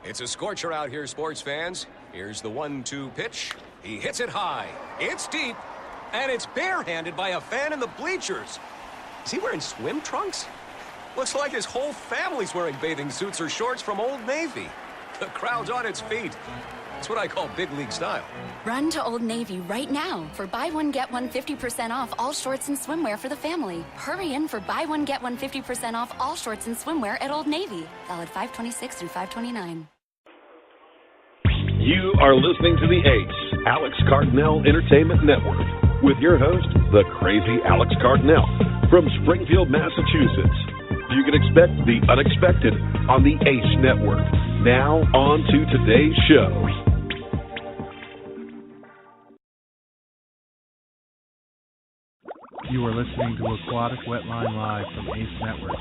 It's a scorcher out here, sports fans. Here's the 1-2 pitch. He hits it high. It's deep. And it's barehanded by a fan in the bleachers. Is he wearing swim trunks? Looks like his whole family's wearing bathing suits or shorts from Old Navy. The crowd's on its feet. It's what I call big league style. Run to Old Navy right now for buy one, get one 50% off all shorts and swimwear for the family. Hurry in for buy one, get one 50% off all shorts and swimwear at Old Navy. Valid 5/26 through 5/29. You are listening to the A.C.E. Alex Cardinal Entertainment Network with your host, the crazy Alex Cardinal from Springfield, Massachusetts. You can expect the unexpected on the A.C.E. Network. Now, on to today's show. You are listening to Aquatic Wetline Live from A.C.E. Network.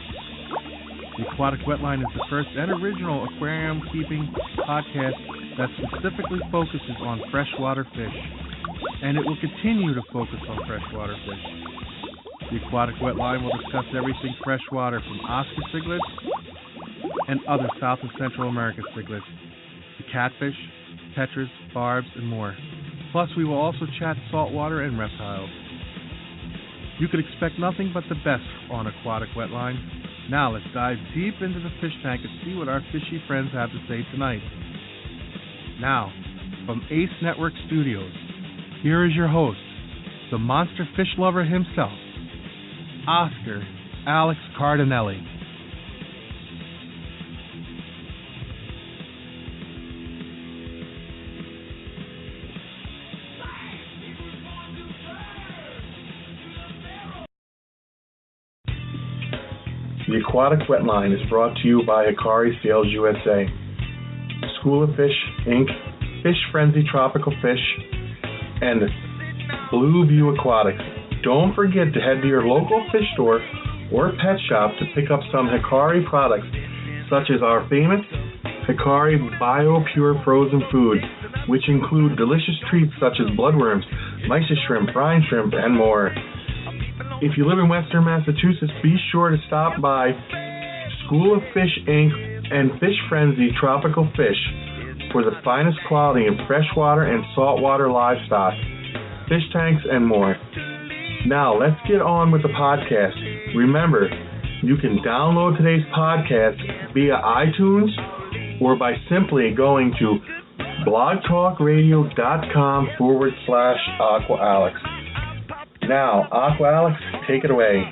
The Aquatic Wetline is the first and original aquarium keeping podcast that specifically focuses on freshwater fish, and it will continue to focus on freshwater fish. The Aquatic Wetline will discuss everything freshwater from Oscar cichlids and other South and Central America cichlids, to catfish, tetras, barbs, and more. Plus, we will also chat saltwater and reptiles. You can expect nothing but the best on Aquatic Wetline. Now let's dive deep into the fish tank and see what our fishy friends have to say tonight. Now, from A.C.E. Network Studios, here is your host, the monster fish lover himself, Oscar Alex Cardinelli. The Aquatic Wetline is brought to you by Hikari Sales USA, School of Fish, Inc., Fish Frenzy Tropical Fish, and Blue View Aquatics. Don't forget to head to your local fish store or pet shop to pick up some Hikari products, such as our famous Hikari BioPure frozen foods, which include delicious treats such as bloodworms, mysis shrimp, brine shrimp, and more. If you live in Western Massachusetts, be sure to stop by School of Fish, Inc. and Fish Frenzy Tropical Fish for the finest quality of freshwater and saltwater livestock, fish tanks, and more. Now, let's get on with the podcast. Remember, you can download today's podcast via iTunes or by simply going to blogtalkradio.com/Aqua Alex. Now, Aqua Alex, take it away.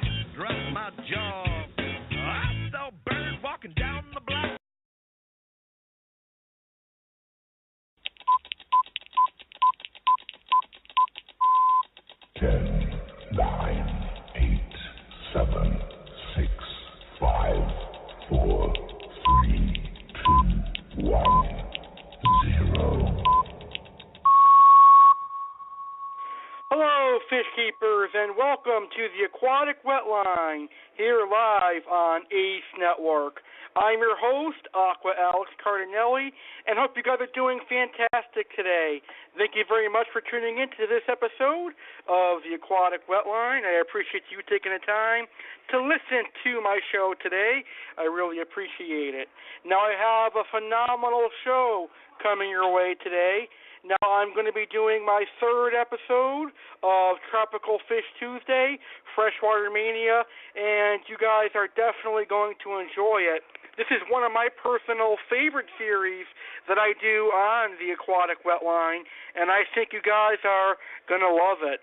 10, 9, 8, 7, 6, 5, 4, 3, 2, 1, 0. Hello, fish keepers, and welcome to the Aquatic Wetline, here live on A.C.E. Network. I'm your host, Aqua Alex Cardinelli, and hope you guys are doing fantastic today. Thank you very much for tuning in to this episode of the Aquatic Wetline. I appreciate you taking the time to listen to my show today. I really appreciate it. Now, I have a phenomenal show coming your way today. Now, I'm going to be doing my third episode of Tropical Fish Tuesday, Freshwater Mania, and you guys are definitely going to enjoy it. This is one of my personal favorite series that I do on the Aquatic Wetline, and I think you guys are going to love it.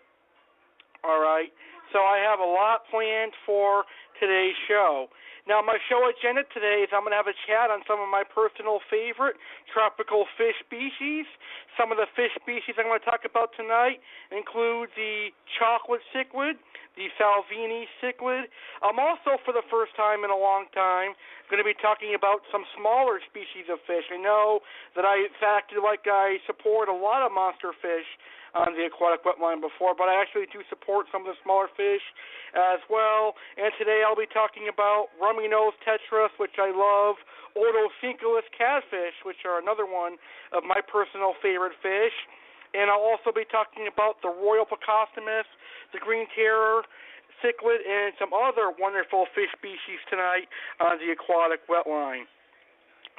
All right? So I have a lot planned for today's show. Now, my show agenda today is I'm going to have a chat on some of my personal favorite tropical fish species. Some of the fish species I'm going to talk about tonight include the chocolate cichlid, the Salvini Cichlids. I'm also, for the first time in a long time, going to be talking about some smaller species of fish. I know that I support a lot of monster fish on the Aquatic Wetline before, but I actually do support some of the smaller fish as well. And today I'll be talking about Rummynose tetras, which I love, Otocinclus catfish, which are another one of my personal favorite fish. And I'll also be talking about the Royal Plecostomus, the Green Terror cichlid, and some other wonderful fish species tonight on the Aquatic Wetline.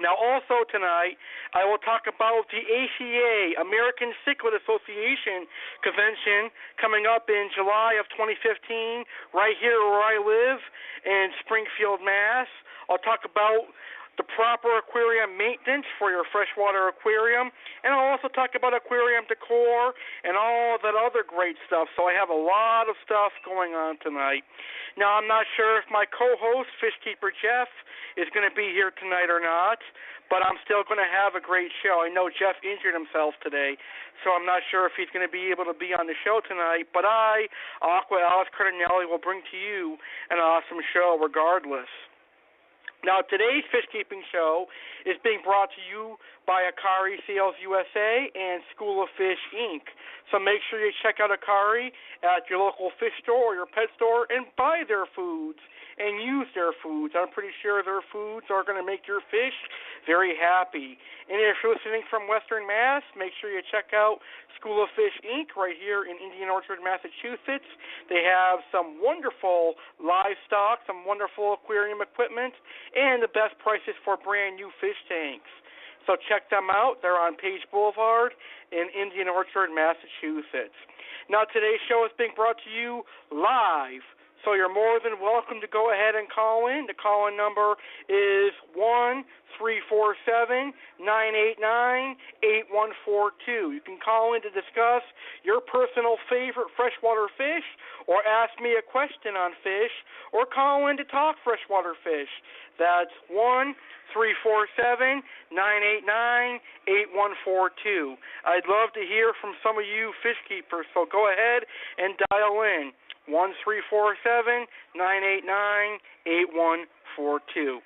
Now, also tonight, I will talk about the A.C.E, American Cichlid Association Convention, coming up in July of 2015, right here where I live in Springfield, Mass. I'll talk about the proper aquarium maintenance for your freshwater aquarium, and I'll also talk about aquarium decor and all that other great stuff. So I have a lot of stuff going on tonight. Now, I'm not sure if my co-host, Fishkeeper Jeff, is going to be here tonight or not, but I'm still going to have a great show. I know Jeff injured himself today, so I'm not sure if he's going to be able to be on the show tonight, but I, Aqua Alex Cardinelli, will bring to you an awesome show regardless. Now, today's fish keeping show is being brought to you by Akari Sales USA and School of Fish, Inc. So make sure you check out Akari at your local fish store or your pet store and buy their foods and use their foods. I'm pretty sure their foods are going to make your fish very happy. And if you're listening from Western Mass, make sure you check out School of Fish, Inc. right here in Indian Orchard, Massachusetts. They have some wonderful livestock, some wonderful aquarium equipment, and the best prices for brand new fish tanks. So check them out. They're on Page Boulevard in Indian Orchard, Massachusetts. Now, today's show is being brought to you live. So you're more than welcome to go ahead and call in. The call-in number is 1-347-989-8142. You can call in to discuss your personal favorite freshwater fish or ask me a question on fish or call in to talk freshwater fish. That's 1-347-989-8142. I'd love to hear from some of you fish keepers, so go ahead and dial in. 1-347-989-8142.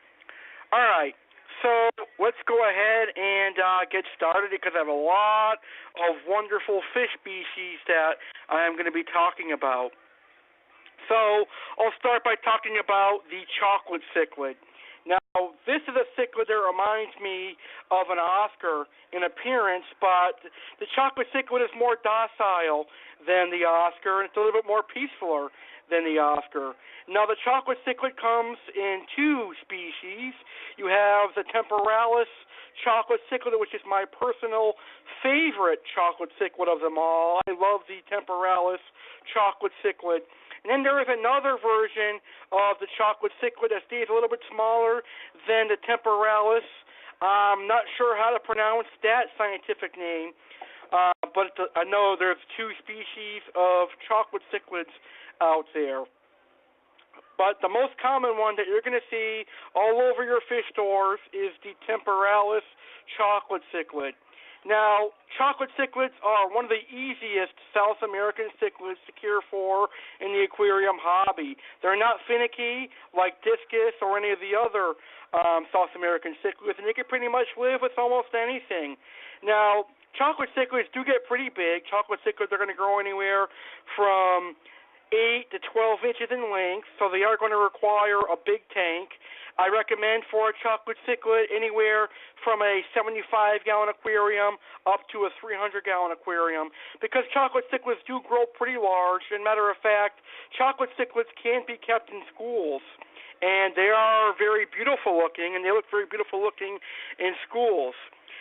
All right, so let's go ahead and get started because I have a lot of wonderful fish species that I'm going to be talking about. So I'll start by talking about the chocolate cichlid. Now, this is a cichlid that reminds me of an Oscar in appearance, but the chocolate cichlid is more docile than the Oscar, and it's a little bit more peacefuler than the Oscar. Now, the chocolate cichlid comes in two species. You have the temporalis chocolate cichlid, which is my personal favorite chocolate cichlid of them all. I love the temporalis chocolate cichlid. And then there is another version of the chocolate cichlid that stays a little bit smaller than the temporalis. I'm not sure how to pronounce that scientific name, but I know there's two species of chocolate cichlids out there. But the most common one that you're going to see all over your fish stores is the temporalis chocolate cichlid. Now, chocolate cichlids are one of the easiest South American cichlids to care for in the aquarium hobby. They're not finicky like discus or any of the other South American cichlids, and they can pretty much live with almost anything. Now, chocolate cichlids do get pretty big. Chocolate cichlids are going to grow anywhere from 8 to 12 inches in length, so they are going to require a big tank. I recommend for a chocolate cichlid anywhere from a 75-gallon aquarium up to a 300-gallon aquarium because chocolate cichlids do grow pretty large. As a matter of fact, chocolate cichlids can be kept in schools, and they are very beautiful looking, and they look very beautiful looking in schools.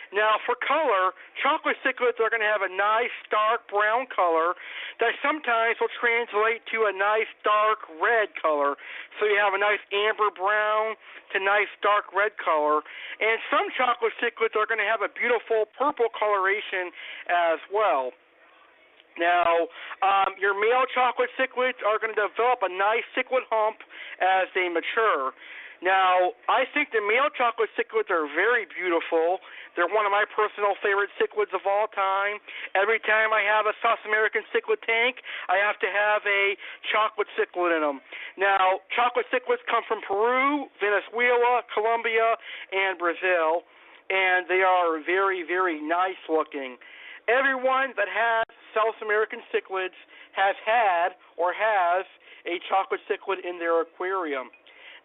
Now, for color, chocolate cichlids are going to have a nice dark brown color that sometimes will translate to a nice dark red color. So you have a nice amber brown to nice dark red color. And some chocolate cichlids are going to have a beautiful purple coloration as well. Now, your male chocolate cichlids are going to develop a nice cichlid hump as they mature. Now, I think the male chocolate cichlids are very beautiful. They're one of my personal favorite cichlids of all time. Every time I have a South American cichlid tank, I have to have a chocolate cichlid in them. Now, chocolate cichlids come from Peru, Venezuela, Colombia, and Brazil, and they are very, very nice looking. Everyone that has South American cichlids has had or has a chocolate cichlid in their aquarium.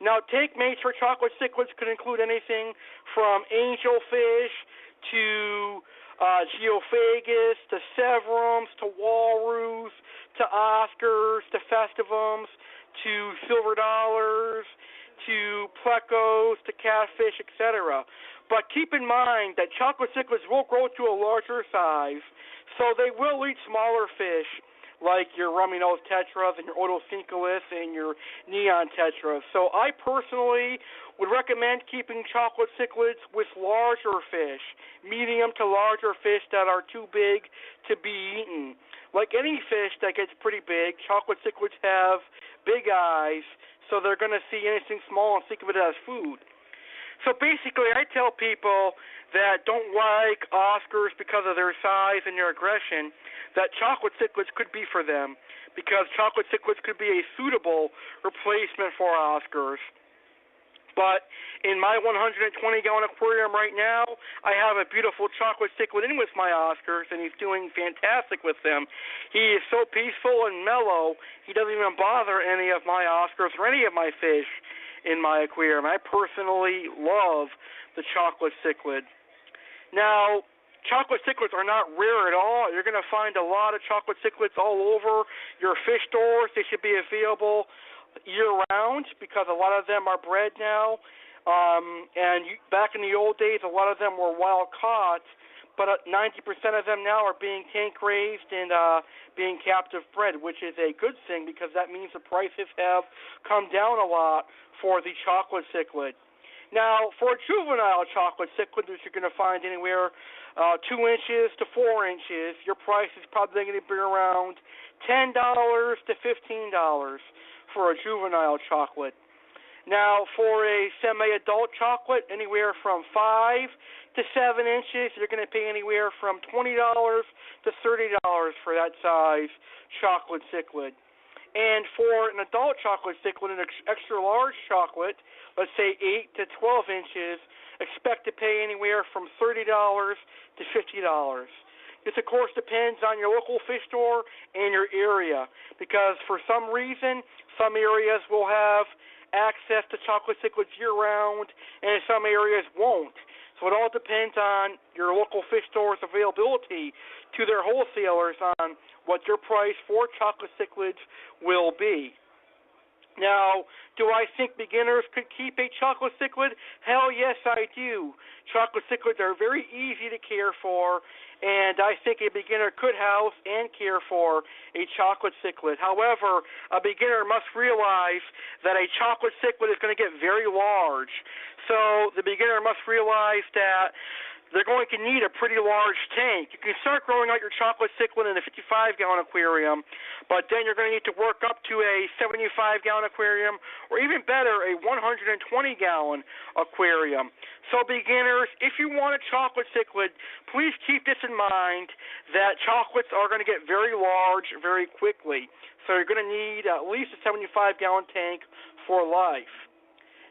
Now, tank mates for chocolate cichlids could include anything from angelfish to geophagus to severums to walrus to oscars to festivums to silver dollars to plecos to catfish, etc. But keep in mind that chocolate cichlids will grow to a larger size, so they will eat smaller fish like your Rummynose tetras and your Otocinclus and your neon tetras. So I personally would recommend keeping chocolate cichlids with larger fish, medium to larger fish that are too big to be eaten. Like any fish that gets pretty big, chocolate cichlids have big eyes, so they're going to see anything small and think of it as food. So basically, I tell people that don't like Oscars because of their size and their aggression that chocolate cichlids could be for them, because chocolate cichlids could be a suitable replacement for Oscars. But in my 120-gallon aquarium right now, I have a beautiful chocolate cichlid in with my Oscars, and he's doing fantastic with them. He is so peaceful and mellow, he doesn't even bother any of my Oscars or any of my fish in my aquarium. I personally love the chocolate cichlid. Now, chocolate cichlids are not rare at all. You're going to find a lot of chocolate cichlids all over your fish stores. They should be available year-round because a lot of them are bred now. Back in the old days, a lot of them were wild-caught, but 90% of them now are being tank-raised and being captive-bred, which is a good thing because that means the prices have come down a lot for the chocolate cichlid. Now, for a juvenile chocolate cichlid, which you're going to find anywhere 2 inches to 4 inches, your price is probably going to be around $10 to $15 for a juvenile chocolate. Now, for a semi-adult chocolate, anywhere from 5 to 7 inches, you're going to pay anywhere from $20 to $30 for that size chocolate cichlid. And for an adult chocolate cichlid, an extra large chocolate, let's say 8 to 12 inches, expect to pay anywhere from $30 to $50. This, of course, depends on your local fish store and your area, because for some reason, some areas will have access to chocolate cichlids year-round, and some areas won't. So it all depends on your local fish store's availability to their wholesalers on what your price for chocolate cichlids will be. Now, do I think beginners could keep a chocolate cichlid? Hell yes, I do. Chocolate cichlids are very easy to care for, and I think a beginner could house and care for a chocolate cichlid. However, a beginner must realize that a chocolate cichlid is going to get very large. So the beginner must realize that they're going to need a pretty large tank. You can start growing out your chocolate cichlid in a 55-gallon aquarium, but then you're going to need to work up to a 75-gallon aquarium, or even better, a 120-gallon aquarium. So beginners, if you want a chocolate cichlid, please keep this in mind, that chocolates are going to get very large very quickly. So you're going to need at least a 75-gallon tank for life.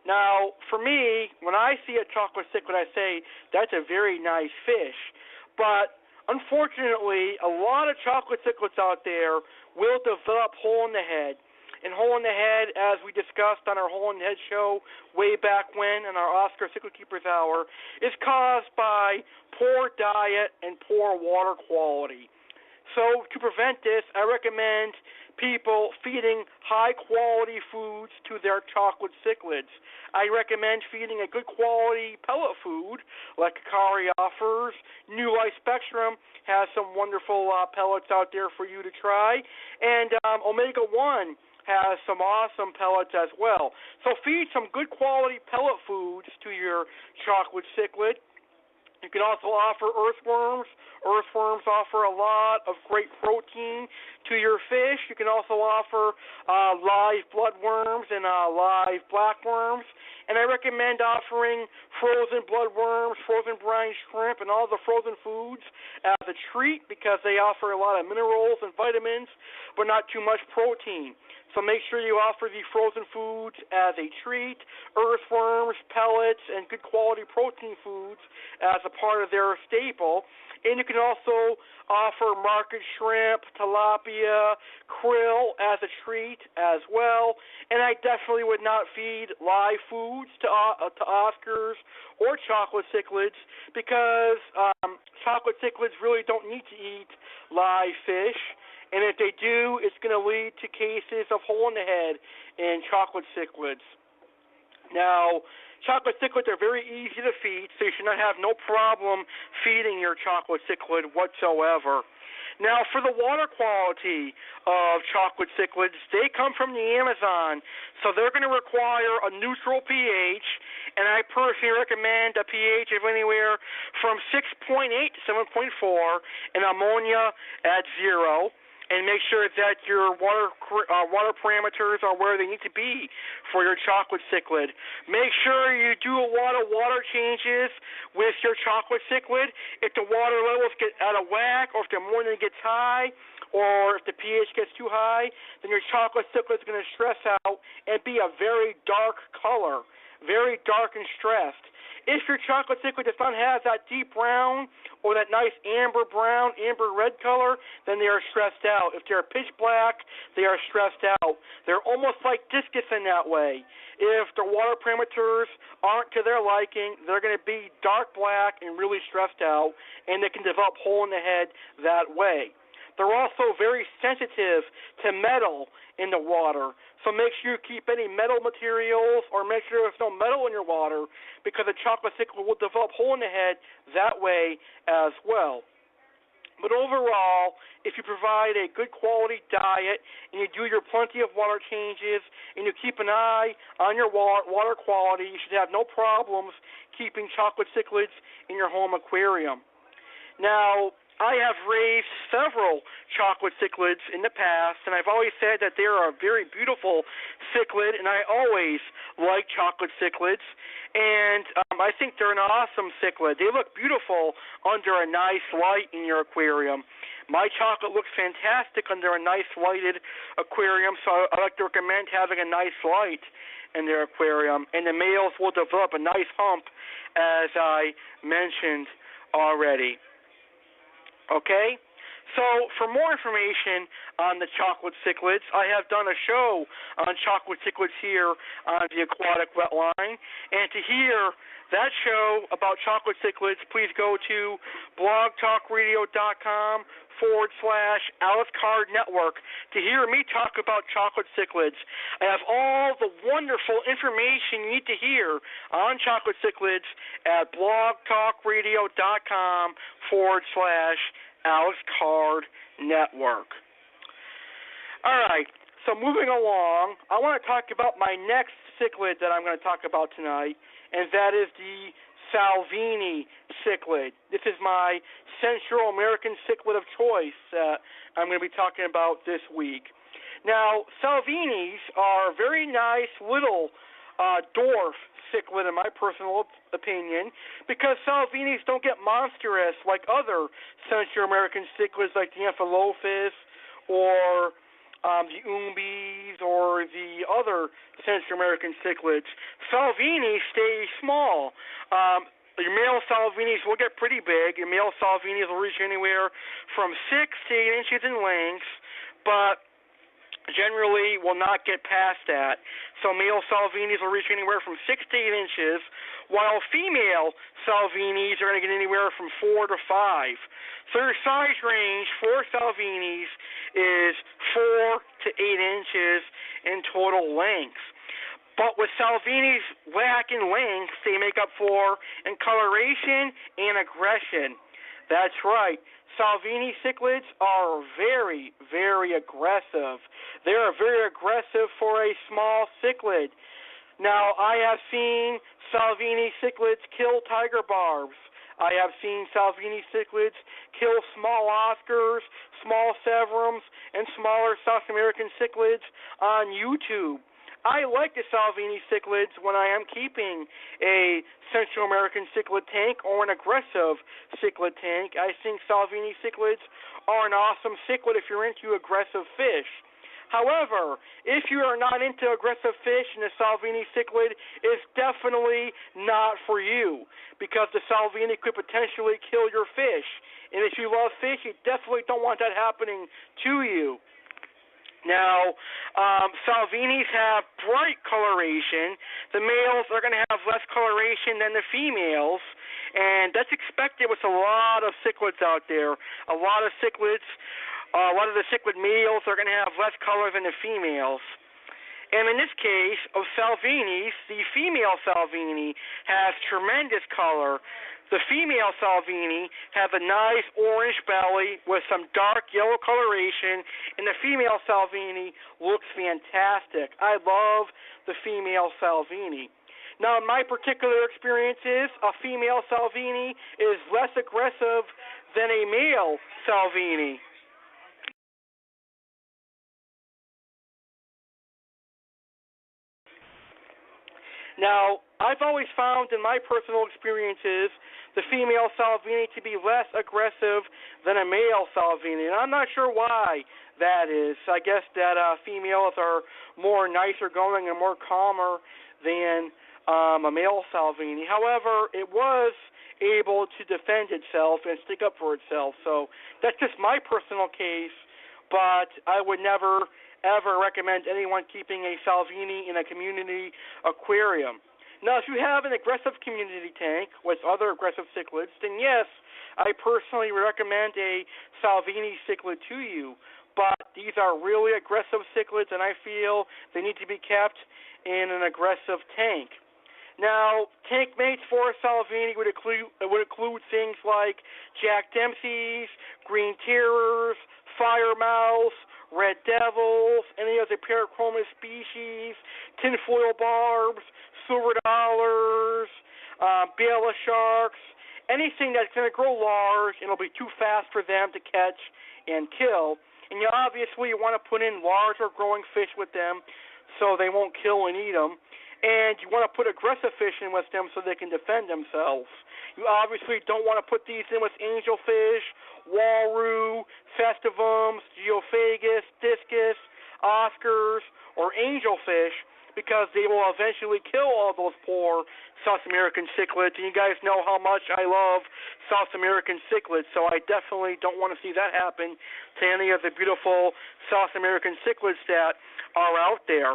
Now, for me, when I see a chocolate cichlid, I say, that's a very nice fish. But unfortunately, a lot of chocolate cichlids out there will develop hole in the head. And hole in the head, as we discussed on our Hole in the Head show way back when in our Oscar Cichlid Keepers Hour, is caused by poor diet and poor water quality. So to prevent this, I recommend people feeding high-quality foods to their chocolate cichlids. I recommend feeding a good quality pellet food like A.C.E offers. New Life Spectrum has some wonderful pellets out there for you to try. And Omega-1 has some awesome pellets as well. So feed some good quality pellet foods to your chocolate cichlid. You can also offer earthworms. Earthworms offer a lot of great protein to your fish. You can also offer live bloodworms and live blackworms. And I recommend offering frozen bloodworms, frozen brine shrimp, and all the frozen foods as a treat because they offer a lot of minerals and vitamins, but not too much protein. So make sure you offer the frozen foods as a treat, earthworms, pellets, and good quality protein foods as a part of their staple. And you can also offer market shrimp, tilapia, krill as a treat as well. And I definitely would not feed live foods to Oscars or chocolate cichlids because chocolate cichlids really don't need to eat live fish. And if they do, it's going to lead to cases of hole in the head in chocolate cichlids. Now, chocolate cichlids are very easy to feed, so you should not have no problem feeding your chocolate cichlid whatsoever. Now, for the water quality of chocolate cichlids, they come from the Amazon, so they're going to require a neutral pH, and I personally recommend a pH of anywhere from 6.8 to 7.4, and ammonia at 0. And make sure that your water parameters are where they need to be for your chocolate cichlid. Make sure you do a lot of water changes with your chocolate cichlid. If the water levels get out of whack, or if the ammonia gets high, or if the pH gets too high, then your chocolate cichlid is going to stress out and be a very dark color, very dark and stressed. If your chocolate cichlid does not have that deep brown or that nice amber brown, amber red color, then they are stressed out. If they're pitch black, they are stressed out. They're almost like discus in that way. If the water parameters aren't to their liking, they're going to be dark black and really stressed out, and they can develop hole in the head that way. They're also very sensitive to metal in the water. So make sure you keep any metal materials, or make sure there's no metal in your water, because the chocolate cichlid will develop hole in the head that way as well. But overall, if you provide a good quality diet and you do your plenty of water changes and you keep an eye on your water quality, you should have no problems keeping chocolate cichlids in your home aquarium. Now, I have raised several chocolate cichlids in the past, and I've always said that they are a very beautiful cichlid, and I always like chocolate cichlids, and I think they're an awesome cichlid. They look beautiful under a nice light in your aquarium. My chocolate looks fantastic under a nice lighted aquarium, so I like to recommend having a nice light in their aquarium, and the males will develop a nice hump, as I mentioned already. Okay? So for more information on the chocolate cichlids, I have done a show on chocolate cichlids here on the Aquatic Wetline. And to hear that show about chocolate cichlids, please go to blogtalkradio.com/Alex Card Network to hear me talk about chocolate cichlids. I have all the wonderful information you need to hear on chocolate cichlids at blogtalkradio.com/Alex Card Network. All right, so moving along, I want to talk about my next cichlid that I'm going to talk about tonight, and that is the Salvini cichlid. This is my Central American cichlid of choice that I'm going to be talking about this week. Now, Salvinis are very nice little dwarf cichlid, in my personal opinion, because Salvinis don't get monstrous like other Central American cichlids like the Amphilophus or the Umbies or the other Central American cichlids. Salvinis stay small. Your male Salvinis will get pretty big. Your male Salvinis will reach anywhere from 6 to 8 inches in length, but generally will not get past that. So male Salvinis will reach anywhere from 6 to 8 inches, while female Salvinis are going to get anywhere from 4 to 5. So your size range for Salvinis is 4 to 8 inches in total length. But with Salvinis lack in length, they make up for in coloration and aggression. That's right. Salvini cichlids are very, very aggressive. They are very aggressive for a small cichlid. Now, I have seen Salvini cichlids kill tiger barbs. I have seen Salvini cichlids kill small Oscars, small Severums, and smaller South American cichlids on YouTube. I like the Salvini cichlids when I am keeping a Central American cichlid tank or an aggressive cichlid tank. I think Salvini cichlids are an awesome cichlid if you're into aggressive fish. However, if you are not into aggressive fish, and the Salvini cichlid is definitely not for you, because the Salvini could potentially kill your fish. And if you love fish, you definitely don't want that happening to you. Now, Salvinis have bright coloration. The males are going to have less coloration than the females, and that's expected with a lot of cichlids out there. A lot of the cichlid males are going to have less color than the females. And in this case of Salvinis, the female Salvini has tremendous color. The female Salvini has a nice orange belly with some dark yellow coloration, and the female Salvini looks fantastic. I love the female Salvini. Now, in my particular experiences, a female Salvini is less aggressive than a male Salvini. Now, I've always found in my personal experiences the female Salvini to be less aggressive than a male Salvini, and I'm not sure why that is. I guess that females are more nicer going and more calmer than a male Salvini. However, it was able to defend itself and stick up for itself, so that's just my personal case, but I would never ever recommend anyone keeping a Salvini in a community aquarium. Now, if you have an aggressive community tank with other aggressive cichlids, then yes, I personally recommend a Salvini cichlid to you. But these are really aggressive cichlids, and I feel they need to be kept in an aggressive tank. Now, tank mates for a Salvini would include things like Jack Dempsey's, Green Terrors, Fire Mouse, Red Devils, any other Parachromis species, tinfoil barbs, silver dollars, Bala sharks, anything that's going to grow large and it'll be too fast for them to catch and kill. And you obviously want to put in larger growing fish with them so they won't kill and eat them. And you want to put aggressive fish in with them so they can defend themselves. You obviously don't want to put these in with angelfish, walrus, festivums, geophagus, discus, oscars, or angelfish, because they will eventually kill all those poor South American cichlids. And you guys know how much I love South American cichlids, so I definitely don't want to see that happen to any of the beautiful South American cichlids that are out there.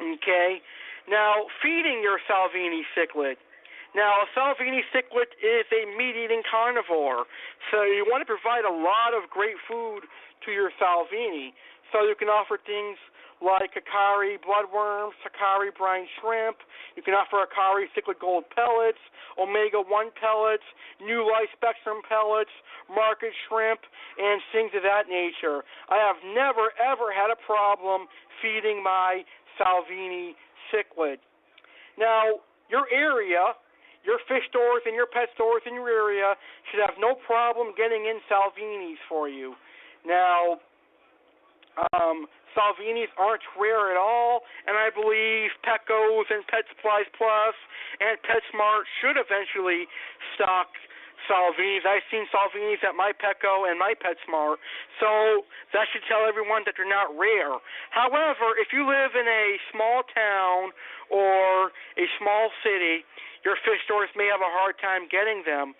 Okay? Now, feeding your Salvini cichlid. Now, a Salvini cichlid is a meat-eating carnivore, so you want to provide a lot of great food to your Salvini. So you can offer things like Akari bloodworms, Akari brine shrimp. You can offer Akari cichlid gold pellets, omega-1 pellets, new life spectrum pellets, market shrimp, and things of that nature. I have never, ever had a problem feeding my Salvini cichlid. Now, your area, your fish stores and your pet stores in your area should have no problem getting in Salvinis for you. Now, Salvinis aren't rare at all, and I believe Pecos and Pet Supplies Plus and PetSmart should eventually stock Salvinis. I've seen Salvinis at my Petco and my PetSmart, so that should tell everyone that they're not rare. However, if you live in a small town or a small city, your fish stores may have a hard time getting them.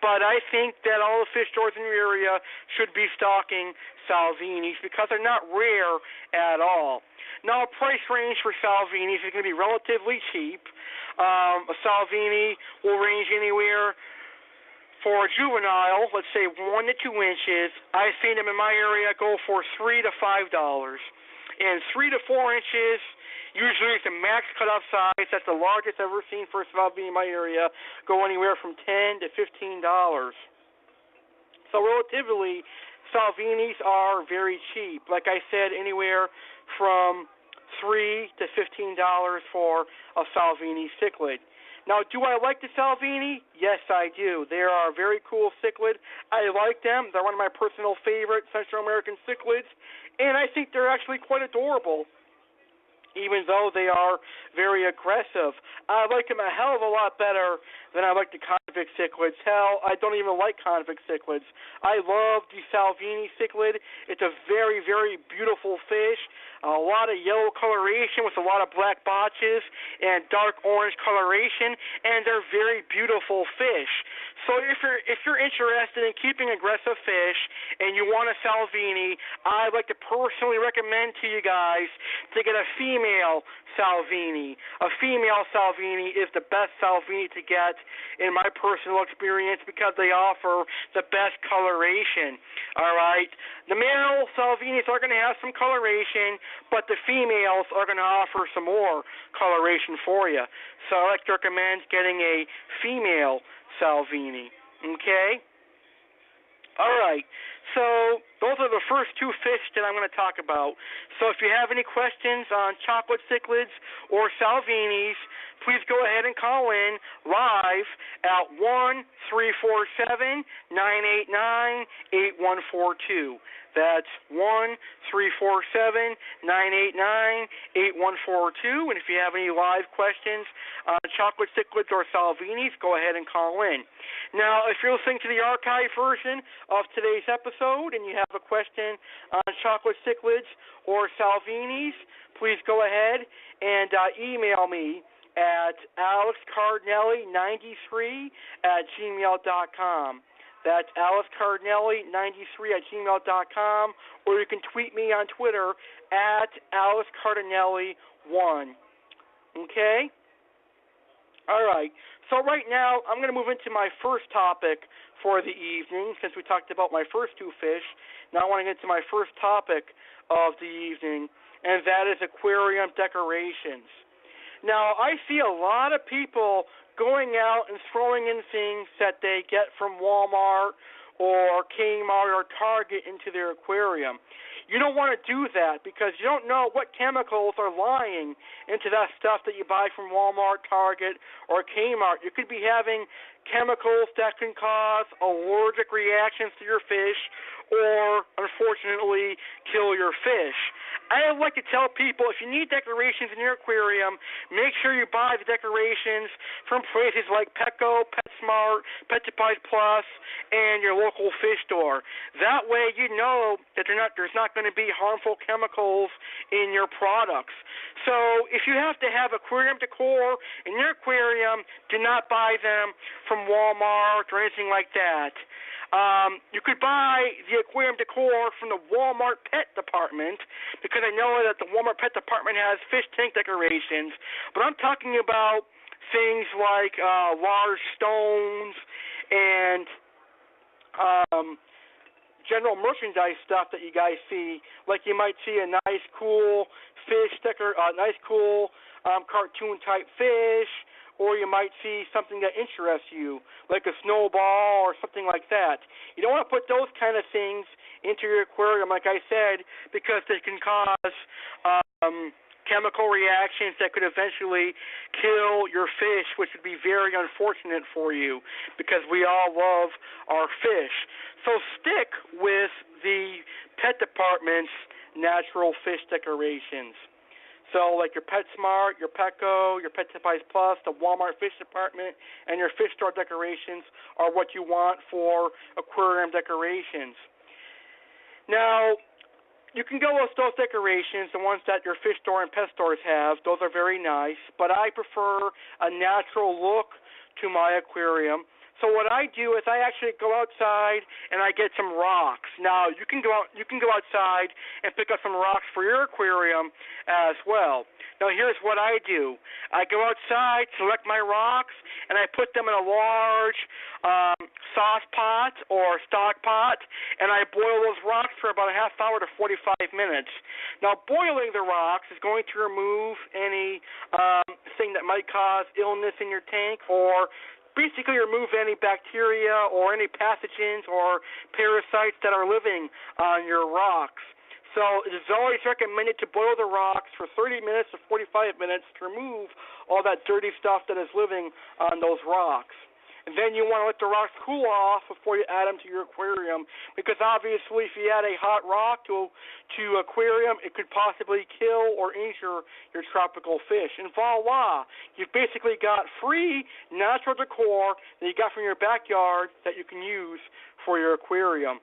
But I think that all the fish stores in your area should be stocking Salvinis because they're not rare at all. Now, a price range for Salvinis is going to be relatively cheap. A Salvini will range anywhere. For a juvenile, let's say 1 to 2 inches, I've seen them in my area go for $3 to $5. And 3 to 4 inches, usually it's the max cutoff size. That's the largest I've ever seen for a Salvini in my area, go anywhere from $10 to $15. So relatively, Salvinis are very cheap. Like I said, anywhere from $3 to $15 for a Salvini cichlid. Now, do I like the Salvini? Yes, I do. They are a very cool cichlid. I like them. They're one of my personal favorite Central American cichlids, and I think they're actually quite adorable, even though they are very aggressive. I like them a hell of a lot better than I like the convict cichlids. Hell, I don't even like convict cichlids. I love the Salvini cichlid. It's a very, very beautiful fish. A lot of yellow coloration with a lot of black botches and dark orange coloration, and they're very beautiful fish. So if you're interested in keeping aggressive fish and you want a Salvini, I'd like to personally recommend to you guys to get a female female Salvini. A female Salvini is the best Salvini to get in my personal experience because they offer the best coloration. All right? The male Salvinis are going to have some coloration, but the females are going to offer some more coloration for you. So I like to recommend getting a female Salvini. Okay? All right, so those are the first two fish that I'm going to talk about. So if you have any questions on chocolate cichlids or Salvinis, please go ahead and call in live at 1-347-989-8142. That's 1-347-989-8142. And if you have any live questions on chocolate cichlids or Salvinis, go ahead and call in. Now, if you're listening to the archive version of today's episode and you have a question on chocolate cichlids or Salvinis, please go ahead and email me at alexcardinelli93@gmail.com. That's alexcardinelli93@gmail.com, or you can tweet me on Twitter at alexcardinelli1. Okay? All right. So right now, I'm going to move into my first topic for the evening, since we talked about my first two fish. Now I want to get to my first topic of the evening, and that is aquarium decorations. Now, I see a lot of people going out and throwing in things that they get from Walmart or Kmart or Target into their aquarium. You don't want to do that because you don't know what chemicals are lying into that stuff that you buy from Walmart, Target, or Kmart. You could be having chemicals that can cause allergic reactions to your fish or, unfortunately, kill your fish. I like to tell people, if you need decorations in your aquarium, make sure you buy the decorations from places like Pleco, PetSmart, Pet Supplies Plus, and your local fish store. That way you know that there's not going to be harmful chemicals in your products. So if you have to have aquarium decor in your aquarium, do not buy them from Walmart or anything like that. You could buy the aquarium decor from the Walmart pet department, because I know that the Walmart pet department has fish tank decorations, but I'm talking about things like large stones and general merchandise stuff that you guys see. Like you might see a nice, cool fish cartoon type fish, or you might see something that interests you, like a snowball or something like that. You don't want to put those kind of things into your aquarium, like I said, because they can cause chemical reactions that could eventually kill your fish, which would be very unfortunate for you, because we all love our fish. So stick with the pet department's natural fish decorations. So like your PetSmart, your Pleco, your Pet Supplies Plus, the Walmart Fish Department, and your fish store decorations are what you want for aquarium decorations. Now, you can go with those decorations, the ones that your fish store and pet stores have. Those are very nice, but I prefer a natural look to my aquarium. So what I do is I actually go outside and I get some rocks. Now you can go outside and pick up some rocks for your aquarium as well. Now here's what I do. I go outside, select my rocks, and I put them in a large sauce pot or stock pot, and I boil those rocks for about a half hour to 45 minutes. Now boiling the rocks is going to remove any thing that might cause illness in your tank, or basically remove any bacteria or any pathogens or parasites that are living on your rocks. So it is always recommended to boil the rocks for 30 minutes to 45 minutes to remove all that dirty stuff that is living on those rocks. And then you want to let the rocks cool off before you add them to your aquarium, because obviously if you add a hot rock to aquarium, it could possibly kill or injure your tropical fish. And voila, you've basically got free natural decor that you got from your backyard that you can use for your aquarium.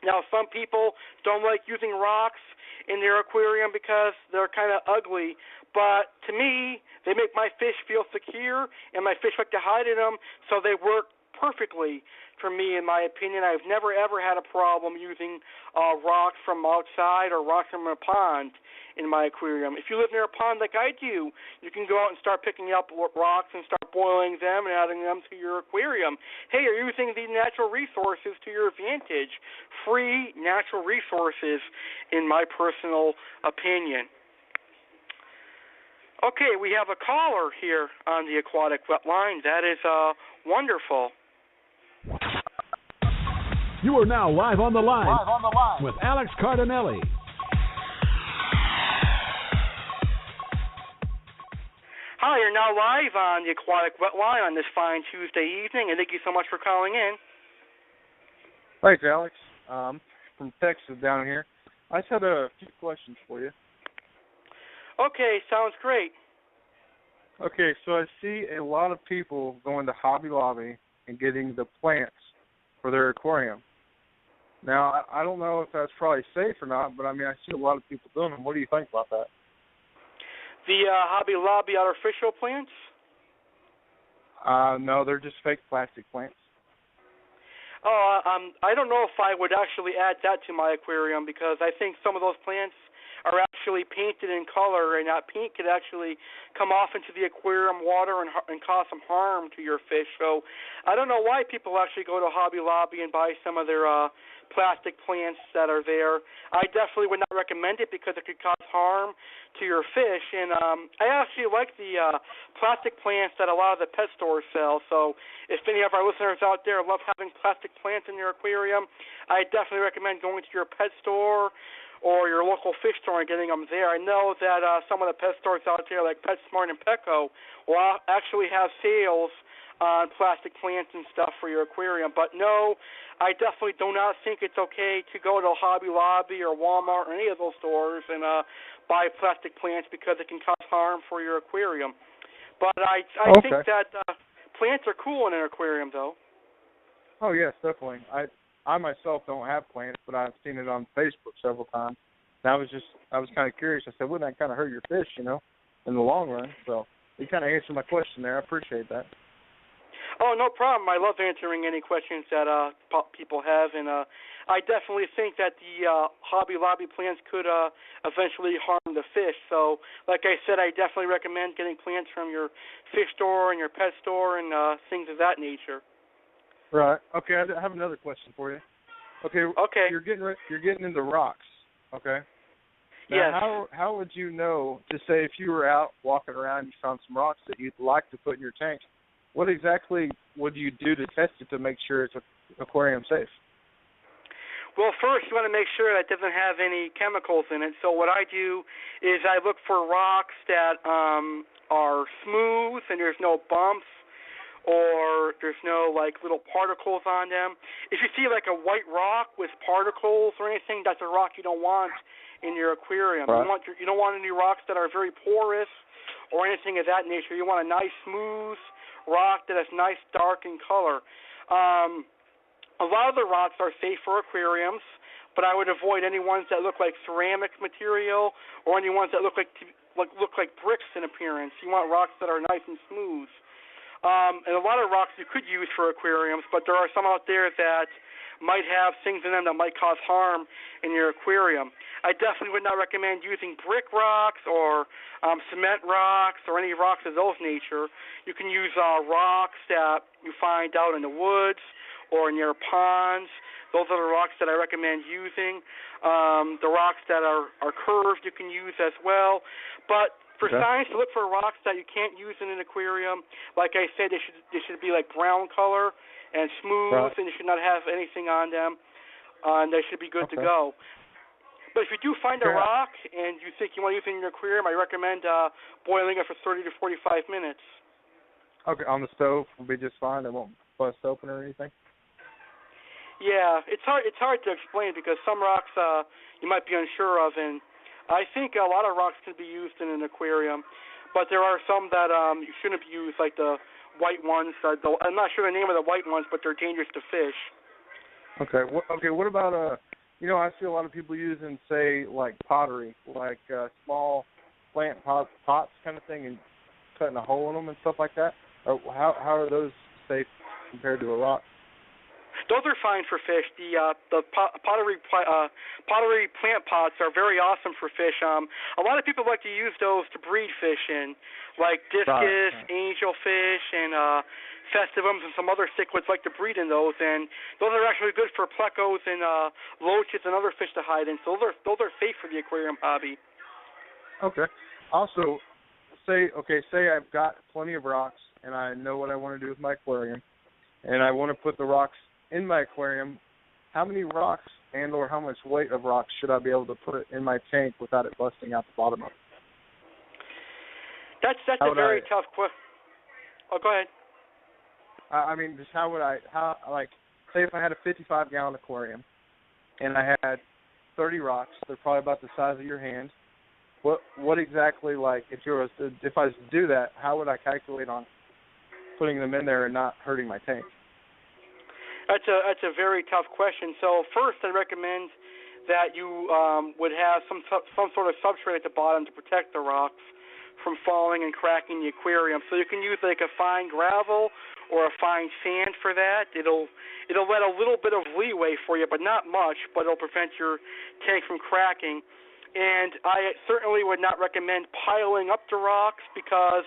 Now, some people don't like using rocks in their aquarium because they're kind of ugly, but to me, they make my fish feel secure, and my fish like to hide in them, so they work perfectly for me, in my opinion. I've never, ever had a problem using rocks from outside or rocks from a pond in my aquarium. If you live near a pond like I do, you can go out and start picking up rocks and start boiling them and adding them to your aquarium. Hey, you're using the natural resources to your advantage. Free natural resources, in my personal opinion. Okay, we have a caller here on the Aquatic Wetline. That is wonderful. You are now live on the line with Alex Cardinelli. Hi, you're now live on the Aquatic Wetline on this fine Tuesday evening, and thank you so much for calling in. Thanks, Alex. From Texas down here. I just had a few questions for you. Okay, sounds great. Okay, so I see a lot of people going to Hobby Lobby and getting the plants for their aquarium. Now, I don't know if that's probably safe or not, but I mean, I see a lot of people doing them. What do you think about that? The Hobby Lobby artificial plants? No, they're just fake plastic plants. Oh, I don't know if I would actually add that to my aquarium, because I think some of those plants are actually painted in color, and that paint could actually come off into the aquarium water and cause some harm to your fish. So I don't know why people actually go to Hobby Lobby and buy some of their plastic plants that are there. I definitely would not recommend it, because it could cause harm to your fish. And I actually like the plastic plants that a lot of the pet stores sell. So if any of our listeners out there love having plastic plants in your aquarium, I definitely recommend going to your pet store or your local fish store and getting them there. I know that some of the pet stores out there, like PetSmart and Pleco, will actually have sales on plastic plants and stuff for your aquarium. But no, I definitely do not think it's okay to go to Hobby Lobby or Walmart or any of those stores and buy plastic plants, because it can cause harm for your aquarium. But I think that plants are cool in an aquarium, though. Oh, yes, definitely. I myself don't have plants, but I've seen it on Facebook several times. And I was kind of curious. I said, wouldn't that kind of hurt your fish, in the long run? So you kind of answered my question there. I appreciate that. Oh, no problem. I love answering any questions that people have, and I definitely think that the Hobby Lobby plants could eventually harm the fish. So, like I said, I definitely recommend getting plants from your fish store and your pet store and things of that nature. Right. Okay, I have another question for you. Okay. You're getting into rocks. Okay. Now, yes. How would you know? Just say if you were out walking around, you found some rocks that you'd like to put in your tank. What exactly would you do to test it to make sure it's aquarium safe? Well, first you want to make sure that it doesn't have any chemicals in it. So what I do is I look for rocks that are smooth and there's no bumps, or there's no little particles on them. If you see a white rock with particles or anything, that's a rock you don't want in your aquarium. Right. You don't want any rocks that are very porous or anything of that nature. You want a nice smooth rock that is nice dark in color. A lot of the rocks are safe for aquariums, but I would avoid any ones that look like ceramic material or any ones that look like bricks in appearance. You want rocks that are nice and smooth. And a lot of rocks you could use for aquariums, but there are some out there that might have things in them that might cause harm in your aquarium. I definitely would not recommend using brick rocks or cement rocks or any rocks of those nature. You can use rocks that you find out in the woods or near ponds. Those are the rocks that I recommend using. The rocks that are curved you can use as well. But for science to look for rocks that you can't use in an aquarium, like I said, they should be brown color and smooth, and you should not have anything on them, and they should be good to go. But if you do find a rock and you think you want to use it in your aquarium, I recommend boiling it for 30 to 45 minutes. Okay, on the stove will be just fine. It won't bust open or anything? Yeah, it's hard to explain, because some rocks you might be unsure of, and I think a lot of rocks can be used in an aquarium, but there are some that you shouldn't use, like the white ones. I'm not sure the name of the white ones, but they're dangerous to fish. Okay. What about I see a lot of people using, say, pottery, small plant pots kind of thing, and cutting a hole in them and stuff like that. How are those safe compared to a rock? Those are fine for fish. The pottery plant pots are very awesome for fish. A lot of people like to use those to breed fish in, like discus, angelfish, and festivums, and some other cichlids like to breed in those. And those are actually good for plecos and loaches and other fish to hide in. So those are safe for the aquarium hobby. Okay. Also, say I've got plenty of rocks and I know what I want to do with my aquarium, and I want to put the rocks in my aquarium. How many rocks and or how much weight of rocks should I be able to put in my tank without it busting out the bottom of it? That's a very tough question. Oh, go ahead. I mean, just say if I had a 55-gallon aquarium and I had 30 rocks, they're probably about the size of your hand. What exactly, like, if I was to do that, how would I calculate on putting them in there and not hurting my tank? That's a very tough question. So first, I recommend that you would have some sort of substrate at the bottom to protect the rocks from falling and cracking the aquarium. So you can use like a fine gravel or a fine sand for that. It'll let a little bit of leeway for you, but not much. But it'll prevent your tank from cracking. And I certainly would not recommend piling up the rocks because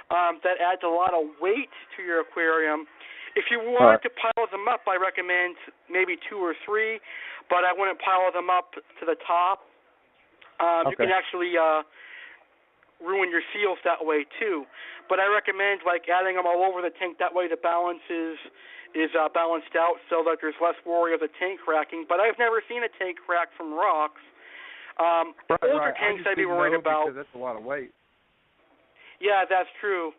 that adds a lot of weight to your aquarium. If you want to pile them up, I recommend maybe 2 or 3, but I wouldn't pile them up to the top. You can actually ruin your seals that way too. But I recommend like adding them all over the tank. That way the balance is balanced out so that there's less worry of the tank cracking. But I've never seen a tank crack from rocks. Older tanks I'd be worried about. Because that's a lot of weight. Yeah, that's true.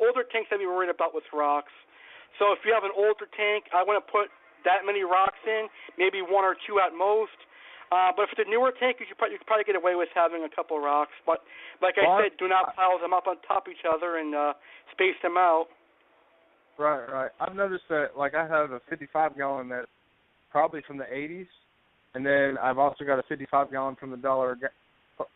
Older tanks I'd be worried about with rocks. So if you have an older tank, I wouldn't put that many rocks in, maybe 1 or 2 at most. But if it's a newer tank, you could probably get away with having a couple of rocks. But like I said, do not pile them up on top of each other and space them out. Right. I've noticed that, like, I have a 55-gallon that's probably from the 80s, and then I've also got a 55-gallon from the dollar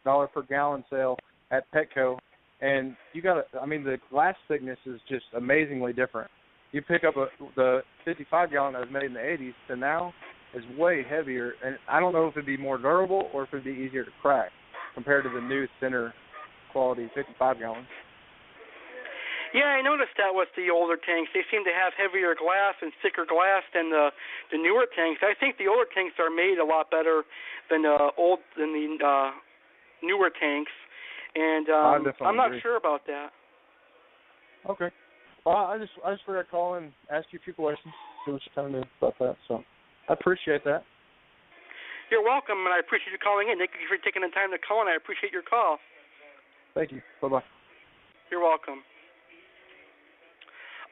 per gallon sale at Petco. And the glass thickness is just amazingly different. You pick up the 55-gallon that was made in the 80s to now is way heavier, and I don't know if it'd be more durable or if it'd be easier to crack compared to the new thinner quality 55-gallon. Yeah, I noticed that with the older tanks. They seem to have heavier glass and thicker glass than the newer tanks. I think the older tanks are made a lot better than the newer tanks, and I'm not sure about that. Okay. Well, I just figured I'd call and ask you a few questions, see what you kind of knew about that. So I appreciate that. You're welcome, and I appreciate you calling in. Thank you for taking the time to call, and I appreciate your call. Thank you. Bye-bye. You're welcome.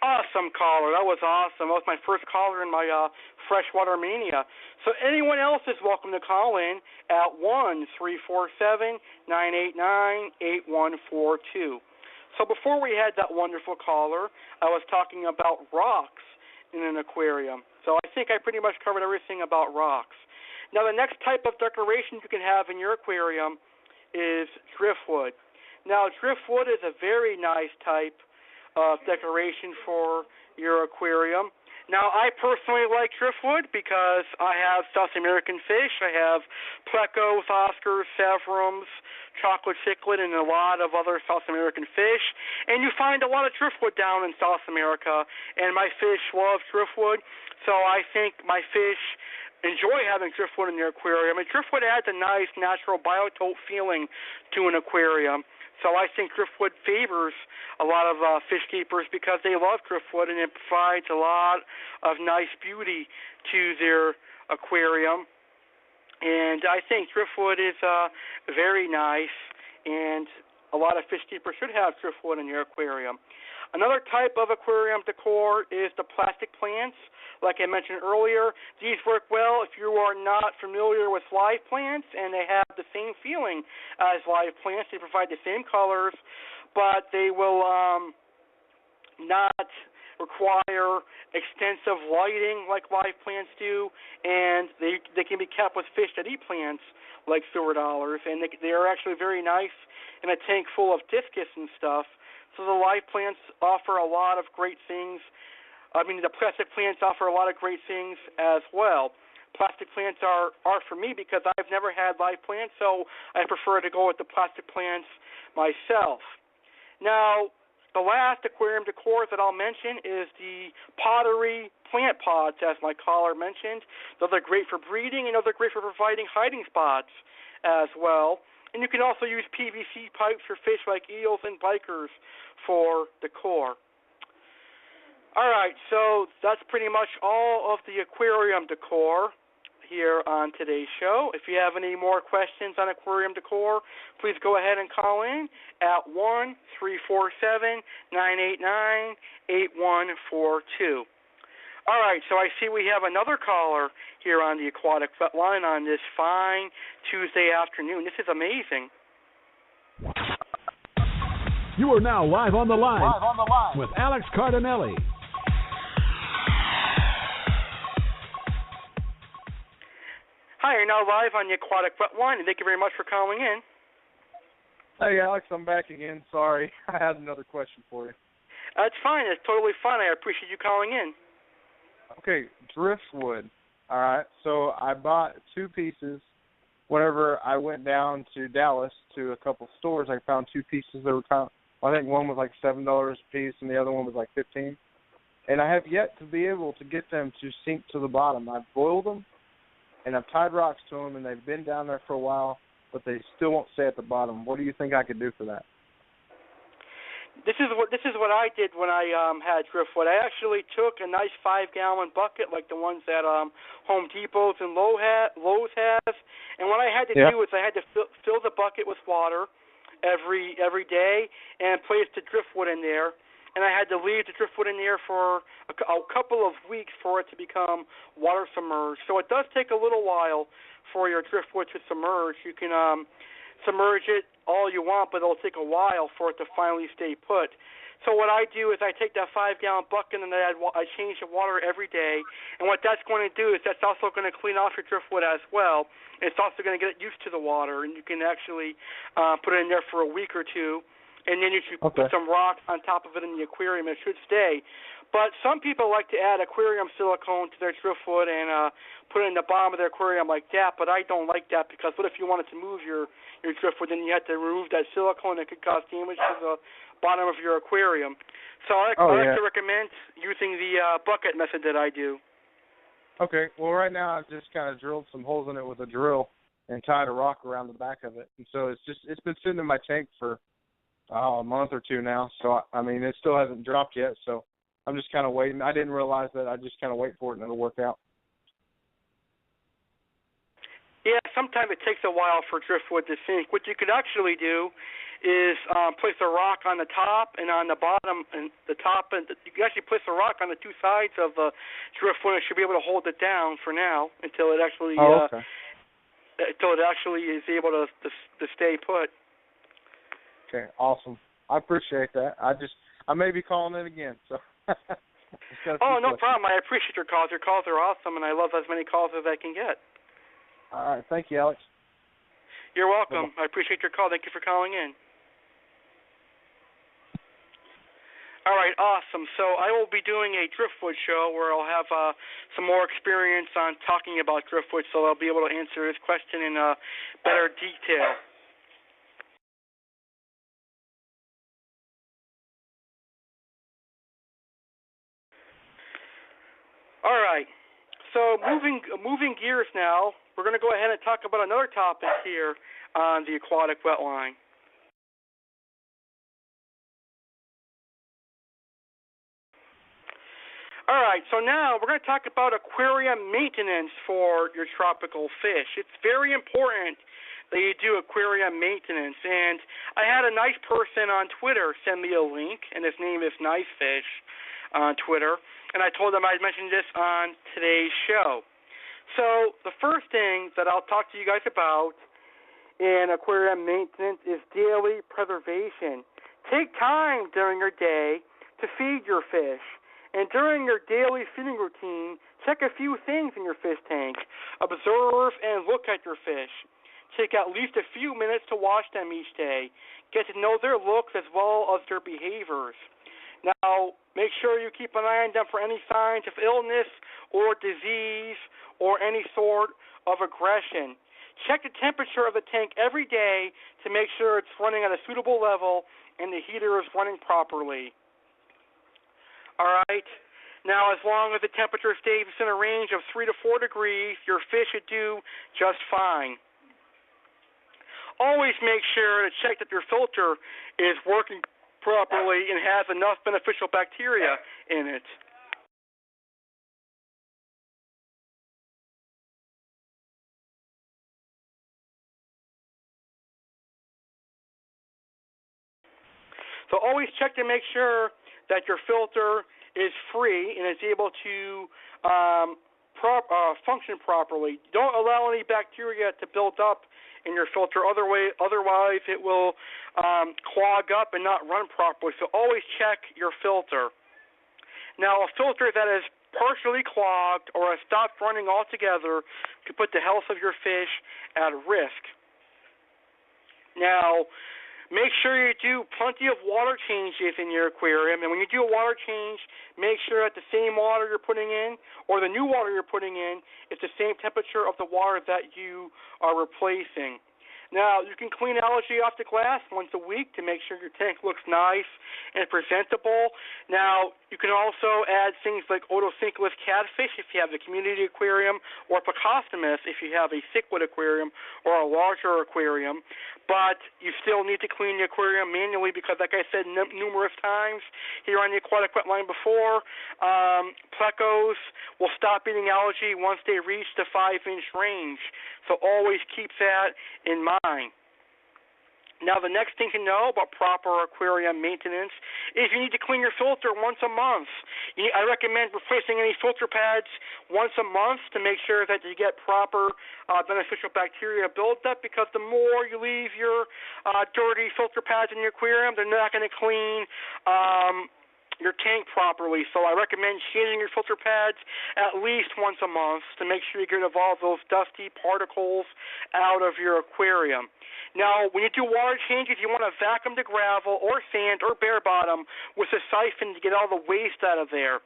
Awesome caller. That was awesome. That was my first caller in my Freshwater Mania. So anyone else is welcome to call in at 1-347-989-8142. So before we had that wonderful caller, I was talking about rocks in an aquarium. So I think I pretty much covered everything about rocks. Now the next type of decoration you can have in your aquarium is driftwood. Now driftwood is a very nice type of decoration for your aquarium. Now, I personally like driftwood because I have South American fish. I have plecos, oscars, severums, chocolate cichlid, and a lot of other South American fish. And you find a lot of driftwood down in South America, and my fish love driftwood. So I think my fish enjoy having driftwood in their aquarium. And driftwood adds a nice natural biotope feeling to an aquarium. So I think driftwood favors a lot of fish keepers because they love driftwood, and it provides a lot of nice beauty to their aquarium. And I think driftwood is very nice, and a lot of fish keepers should have driftwood in their aquarium. Another type of aquarium decor is the plastic plants. Like I mentioned earlier, these work well if you are not familiar with live plants, and they have the same feeling as live plants. They provide the same colors, but they will not require extensive lighting like live plants do, and they can be kept with fish that eat plants like silver dollars, and they are actually very nice in a tank full of discus and stuff. So the live plants offer a lot of great things I mean, the plastic plants offer a lot of great things as well. Plastic plants are for me because I've never had live plants, so I prefer to go with the plastic plants myself. Now, the last aquarium decor that I'll mention is the pottery plant pots, as my caller mentioned. Those are great for breeding, and those are great for providing hiding spots as well. And you can also use PVC pipes for fish like eels and bikers for decor. All right, so that's pretty much all of the aquarium decor here on today's show. If you have any more questions on aquarium decor, please go ahead and call in at 1-347-989-8142. All right, so I see we have another caller here on the Aquatic Wetline on this fine Tuesday afternoon. This is amazing. You are now live on the line with Alex Cardinelli. Hi, you're now live on the Aquatic Wetline, and thank you very much for calling in. Hey, Alex, I'm back again. Sorry, I had another question for you. That's fine. It's totally fine. I appreciate you calling in. Okay, driftwood. All right, so I bought 2 pieces. Whenever I went down to Dallas to a couple stores, I found 2 pieces that were I think one was like $7 a piece, and the other one was like $15. And I have yet to be able to get them to sink to the bottom. I've boiled them, and I've tied rocks to them, and they've been down there for a while, but they still won't stay at the bottom. What do you think I could do for that? This is what I did when I had driftwood. I actually took a nice 5-gallon bucket like the ones that Home Depots and Lowe's has, and what I had to do is I had to fill the bucket with water every day and place the driftwood in there. And I had to leave the driftwood in there for a couple of weeks for it to become water submerged. So it does take a little while for your driftwood to submerge. You can submerge it all you want, but it'll take a while for it to finally stay put. So what I do is I take that 5-gallon bucket and I change the water every day. And what that's going to do is that's also going to clean off your driftwood as well. It's also going to get it used to the water, and you can actually put it in there for a week or two. And then you should put some rocks on top of it in the aquarium. It should stay. But some people like to add aquarium silicone to their driftwood and put it in the bottom of their aquarium like that, but I don't like that because what if you wanted to move your driftwood, then you have to remove that silicone. It could cause damage to the bottom of your aquarium. So I like to recommend using the bucket method that I do. Okay. Well, right now I've just kind of drilled some holes in it with a drill and tied a rock around the back of it. And so it's been sitting in my tank for a month or 2 now, so I mean it still hasn't dropped yet, so I'm just kind of waiting. I didn't realize that. I just kind of wait for it and it'll work out. Yeah, sometimes it takes a while for driftwood to sink. What you could actually do is place a rock on the top and on the bottom, and the top, and you can actually place a rock on the 2 sides of the driftwood. It should be able to hold it down for now until it actually is able to stay put. Okay, awesome. I appreciate that. I may be calling it again. So. Oh, no problem. I appreciate your calls. Your calls are awesome, and I love as many calls as I can get. All right. Thank you, Alex. You're welcome. I appreciate your call. Thank you for calling in. All right, awesome. So I will be doing a driftwood show where I'll have some more experience on talking about driftwood, so I'll be able to answer this question in better detail. All right, so moving gears now, we're going to go ahead and talk about another topic here on the Aquatic Wetline. All right, so now we're going to talk about aquarium maintenance for your tropical fish. It's very important that you do aquarium maintenance, and I had a nice person on Twitter send me a link, and his name is Nice Fish on Twitter, and I told him I'd mention this on today's show. So the first thing that I'll talk to you guys about in aquarium maintenance is daily preservation. Take time during your day to feed your fish, and during your daily feeding routine, check a few things in your fish tank. Observe and look at your fish. Take at least a few minutes to wash them each day. Get to know their looks as well as their behaviors. Now, make sure you keep an eye on them for any signs of illness or disease or any sort of aggression. Check the temperature of the tank every day to make sure it's running at a suitable level and the heater is running properly. All right. Now, as long as the temperature stays in a range of 3 to 4 degrees, your fish should do just fine. Always make sure to check that your filter is working properly and has enough beneficial bacteria in it. So always check to make sure that your filter is free and is able to function properly. Don't allow any bacteria to build up in your filter. Otherwise, it will clog up and not run properly. So always check your filter. Now, a filter that is partially clogged or has stopped running altogether could put the health of your fish at risk. Now, make sure you do plenty of water changes in your aquarium. And when you do a water change, make sure that the same water you're putting in or the new water you're putting in is the same temperature of the water that you are replacing. Now, you can clean algae off the glass once a week to make sure your tank looks nice and presentable. Now, you can also add things like otocinclus catfish if you have the community aquarium, or plecostomus if you have a cichlid aquarium or a larger aquarium. But you still need to clean the aquarium manually because, like I said numerous times here on the Aquatic Wetline before, plecos will stop eating algae once they reach the 5-inch range. So always keep that in mind. Now, the next thing to know about proper aquarium maintenance is you need to clean your filter once a month. I recommend replacing any filter pads once a month to make sure that you get proper beneficial bacteria built up, because the more you leave your dirty filter pads in your aquarium, they're not going to clean your tank properly. So I recommend changing your filter pads at least once a month to make sure you get all those dusty particles out of your aquarium. Now, when you do water changes, you want to vacuum the gravel or sand or bare bottom with a siphon to get all the waste out of there.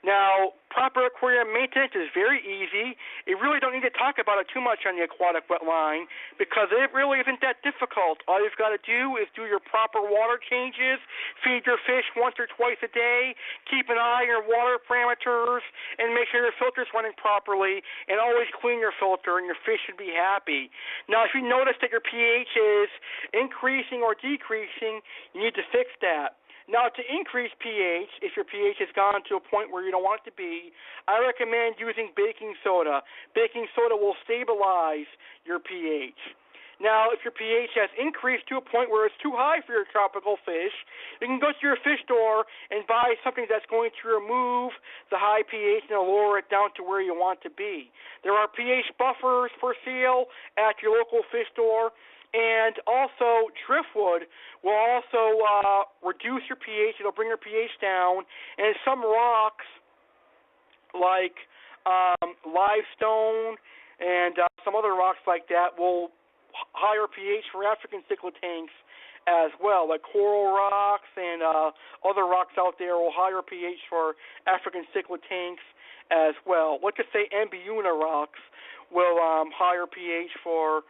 Now, proper aquarium maintenance is very easy. You really don't need to talk about it too much on the Aquatic Wetline because it really isn't that difficult. All you've got to do is do your proper water changes, feed your fish once or twice a day, keep an eye on your water parameters, and make sure your filter's running properly, and always clean your filter, and your fish should be happy. Now, if you notice that your pH is increasing or decreasing, you need to fix that. Now, to increase pH, if your pH has gone to a point where you don't want it to be, I recommend using baking soda. Baking soda will stabilize your pH. Now, if your pH has increased to a point where it's too high for your tropical fish, you can go to your fish store and buy something that's going to remove the high pH and lower it down to where you want to be. There are pH buffers for sale at your local fish store. And also, driftwood will also reduce your pH. It'll bring your pH down. And some rocks, like limestone and some other rocks like that, will higher pH for African cichlid tanks as well. Like coral rocks and other rocks out there will higher pH for African cichlid tanks as well. Let's just say Ambiuna rocks will higher pH for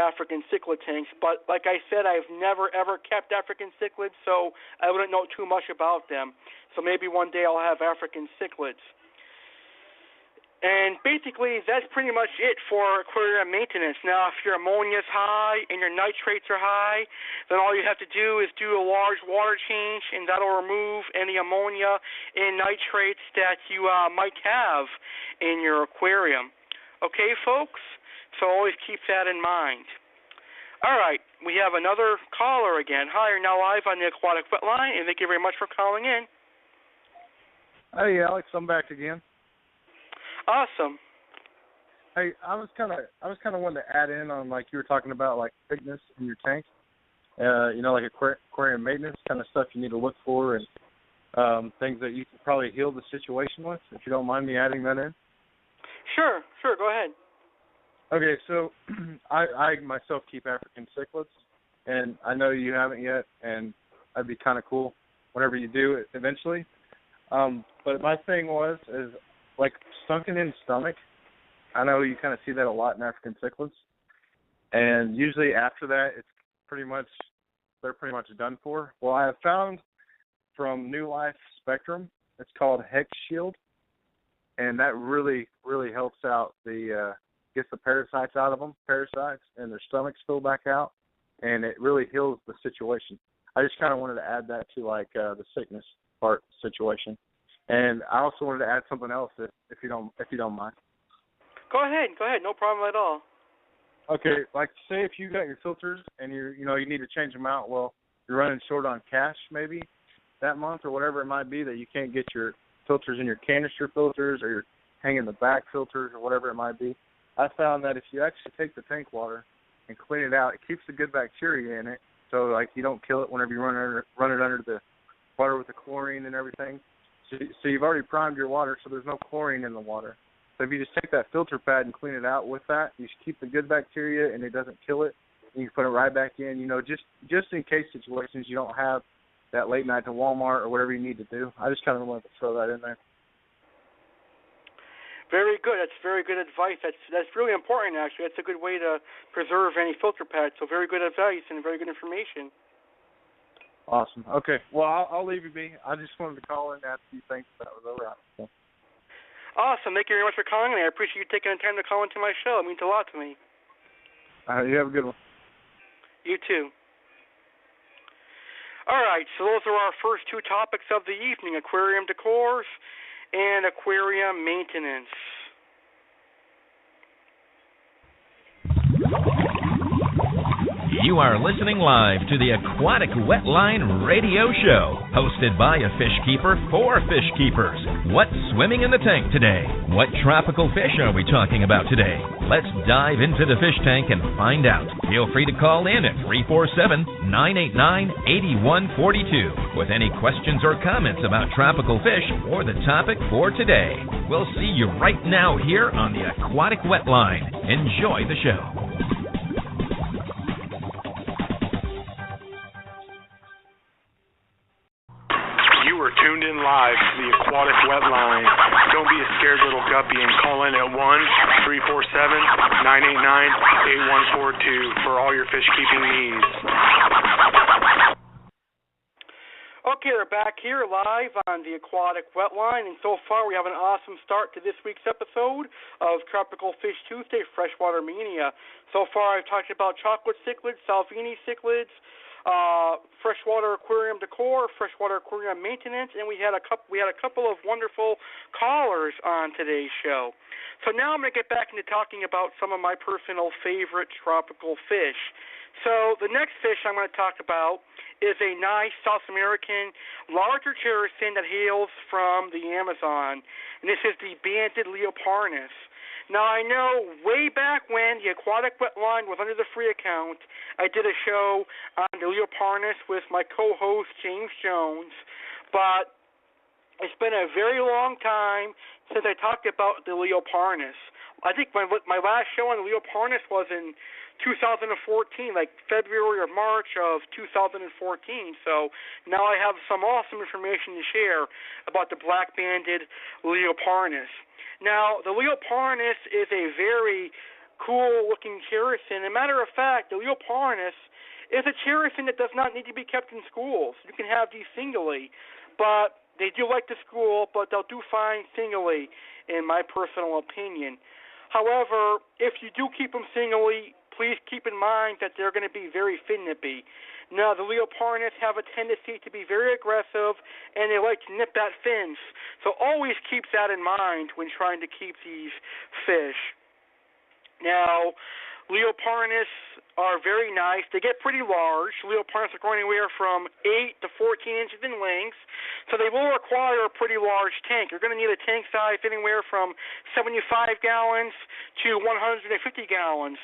African cichlid tanks, but like I said, I've never ever kept African cichlids, so I wouldn't know too much about them. So maybe one day I'll have African cichlids. And basically, that's pretty much it for aquarium maintenance. Now, if your ammonia is high and your nitrates are high, then all you have to do is do a large water change, and that'll remove any ammonia and nitrates that you might have in your aquarium. Okay, folks? So always keep that in mind. All right, we have another caller again. Hi, you're now live on the Aquatic Wetline, and thank you very much for calling in. Hey, Alex, I'm back again. Awesome. Hey, I was kind of wanting to add in on, like you were talking about, like thickness in your tank. Like aquarium maintenance, kind of stuff you need to look for, and things that you can probably heal the situation with. If you don't mind me adding that in. Sure. Go ahead. Okay, so I myself keep African cichlids, and I know you haven't yet, and that'd be kind of cool. whenever you do it eventually. But my thing is like sunken in stomach. I know you kind of see that a lot in African cichlids. And usually after that, they're pretty much done for. Well, I have found from New Life Spectrum, it's called Hex Shield, and that really, really helps out gets the parasites out of them, and their stomachs fill back out, and it really heals the situation. I just kind of wanted to add that to the sickness part situation, and I also wanted to add something else if you don't mind. Go ahead, no problem at all. Okay, like say if you got your filters and you need to change them out. Well, you're running short on cash maybe that month or whatever it might be, that you can't get your filters in your canister filters, or you're hanging the back filters or whatever it might be. I found that if you actually take the tank water and clean it out, it keeps the good bacteria in it, so like you don't kill it whenever you run it under the water with the chlorine and everything. So you've already primed your water, so there's no chlorine in the water. So if you just take that filter pad and clean it out with that, you keep the good bacteria and it doesn't kill it. And you can put it right back in, just in case situations you don't have that late night to Walmart or whatever you need to do. I just kind of wanted to throw that in there. Very good. That's very good advice. That's really important, actually. That's a good way to preserve any filter pads. So very good advice and very good information. Awesome. Okay. Well, I'll leave you be. I just wanted to call in and ask you things that was over. So. Awesome. Thank you very much for calling me. I appreciate you taking the time to call into my show. It means a lot to me. You have a good one. You too. All right, so those are our first two topics of the evening, aquarium decors and aquarium maintenance. You are listening live to the Aquatic Wetline radio show, hosted by a fish keeper for fish keepers. What's swimming in the tank today? What tropical fish are we talking about today? Let's dive into the fish tank and find out. Feel free to call in at 347-989-8142 with any questions or comments about tropical fish or the topic for today. We'll see you right now here on the Aquatic Wetline. Enjoy the show. Tuned in live to the Aquatic Wetline. Don't be a scared little guppy and call in at 1-347-989-8142 for all your fish keeping needs. Okay, we're back here live on the Aquatic Wetline, and so far we have an awesome start to this week's episode of Tropical Fish Tuesday Freshwater Mania. So far I've talked about chocolate cichlids, Salvini cichlids, freshwater aquarium decor, freshwater aquarium maintenance, and we had a couple of wonderful callers on today's show. So now I'm going to get back into talking about some of my personal favorite tropical fish. So the next fish I'm going to talk about is a nice South American larger chericin that hails from the Amazon, and this is the banded Leoporinus. Now, I know way back when the Aquatic Wetline was under the free account, I did a show on the Leoporinus with my co-host, James Jones, but it's been a very long time since I talked about the Leoporinus. I think my last show on the Leoporinus was in 2014, like February or March of 2014, so now I have some awesome information to share about the black-banded Leoporinus. Now, the Leoporinus is a very cool-looking chericin. As a matter of fact, the Leoporinus is a chericin that does not need to be kept in schools. You can have these singly, but they do like to school, but they'll do fine singly, in my personal opinion. However, if you do keep them singly, please keep in mind that they're going to be very fin-nippy. Now, the Leoporinus have a tendency to be very aggressive, and they like to nip at fins. So always keep that in mind when trying to keep these fish. Now, Leoporinus are very nice. They get pretty large. Leoporinus are going anywhere from 8 to 14 inches in length, so they will require a pretty large tank. You're going to need a tank size anywhere from 75 gallons to 150 gallons.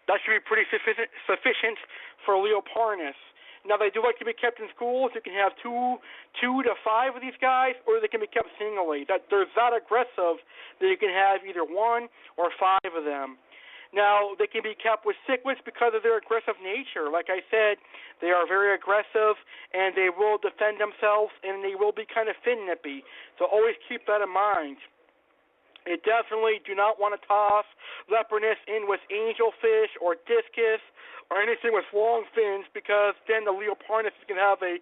That should be pretty sufficient for Leoporinus. Now, they do like to be kept in schools. You can have two to five of these guys, or they can be kept singly. They're that aggressive that you can have either one or five of them. Now, they can be kept with cichlids because of their aggressive nature. Like I said, they are very aggressive, and they will defend themselves, and they will be kind of fin-nippy. So always keep that in mind. You definitely do not want to toss Leoporinus in with angelfish or discus or anything with long fins, because then the Leoporinus is going to have a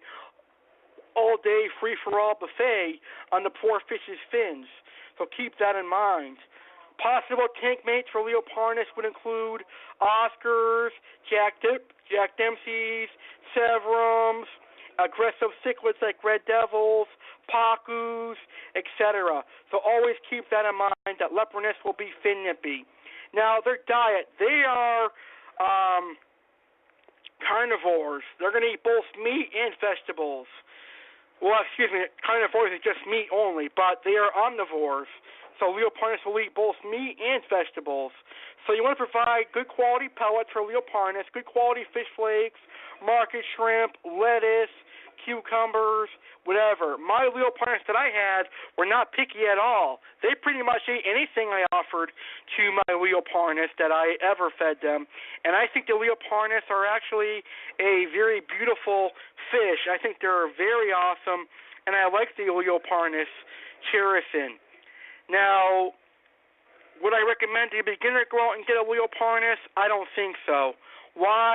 all-day free-for-all buffet on the poor fish's fins. So keep that in mind. Possible tank mates for Leoporinus would include Oscars, Jack Dempseys, Severums, aggressive cichlids like red devils, pacus, etc. So always keep that in mind, that Leoporinus will be fin-nippy. Now, their diet, they are carnivores. They're going to eat both meat and vegetables. Well, excuse me, carnivores is just meat only, but they are omnivores. So Leoporinus will eat both meat and vegetables. So you want to provide good quality pellets for Leoporinus, good quality fish flakes, market shrimp, lettuce, cucumbers, whatever. My Leoporinus that I had were not picky at all. They pretty much ate anything I offered to my Leoporinus that I ever fed them. And I think the Leoporinus are actually a very beautiful fish. I think they're very awesome, and I like the Leoporinus cherison. Now, would I recommend to a beginner go out and get a Leoporinus? I don't think so. Why?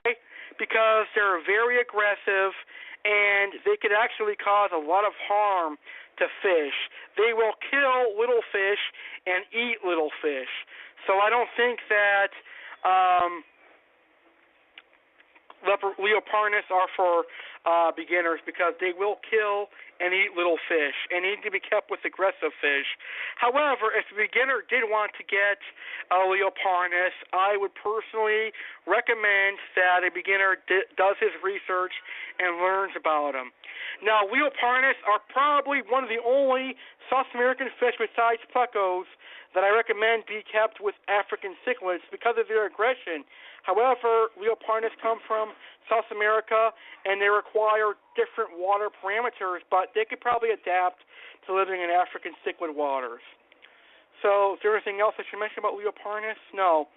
Because they're very aggressive, and they could actually cause a lot of harm to fish. They will kill little fish and eat little fish. So I don't think that Leoporinus are for beginners, because they will kill and eat little fish and need to be kept with aggressive fish. However, if a beginner did want to get a Leoporinus, I would personally recommend that a beginner does his research and learns about them. Now, Leoporinus are probably one of the only South American fish besides plecos that I recommend be kept with African cichlids because of their aggression. However, Leoporinus come from South America, and they require different water parameters, but they could probably adapt to living in African cichlid waters. So, is there anything else I should mention about Leoporinus? No.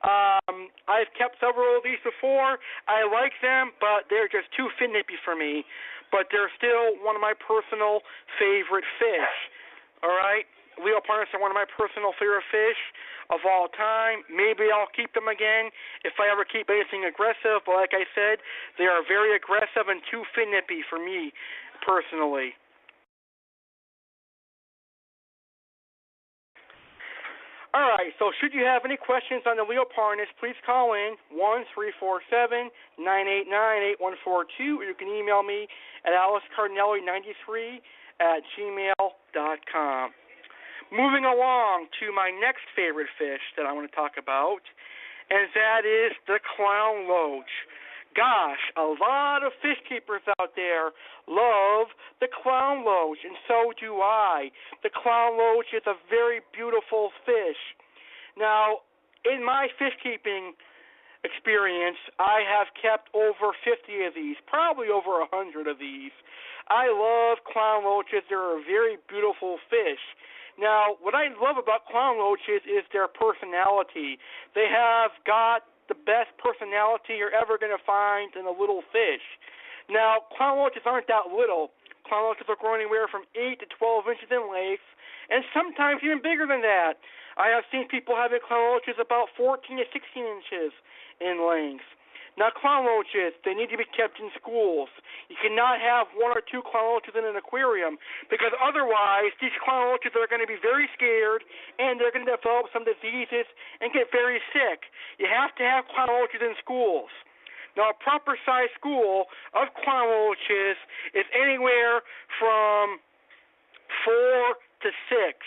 I've kept several of these before. I like them, but they're just too fin-nippy for me. But they're still one of my personal favorite fish. All right? Leoporinus are one of my personal favorite fish of all time. Maybe I'll keep them again if I ever keep anything aggressive. But like I said, they are very aggressive and too fin-nippy for me personally. All right, so should you have any questions on the Leoporinus, please call in 1-347-989-8142, or you can email me at alexcardinelli93@gmail.com. Moving along to my next favorite fish that I want to talk about, and that is the clown loach. Gosh, a lot of fish keepers out there love the clown loach, and so do I. The clown loach is a very beautiful fish. Now, in my fish keeping experience, I have kept over 50 of these, probably over 100 of these. I love clown loaches. They're a very beautiful fish. Now, what I love about clown loaches is their personality. They have got the best personality you're ever going to find in a little fish. Now, clown loaches aren't that little. Clown loaches will grow anywhere from 8 to 12 inches in length, and sometimes even bigger than that. I have seen people having clown loaches about 14 to 16 inches in length. Now, clown loaches, they need to be kept in schools. You cannot have 1 or 2 clown loaches in an aquarium, because otherwise these clown loaches are going to be very scared, and they're going to develop some diseases and get very sick. You have to have clown loaches in schools. Now, a proper size school of clown loaches is anywhere from 4 to 6,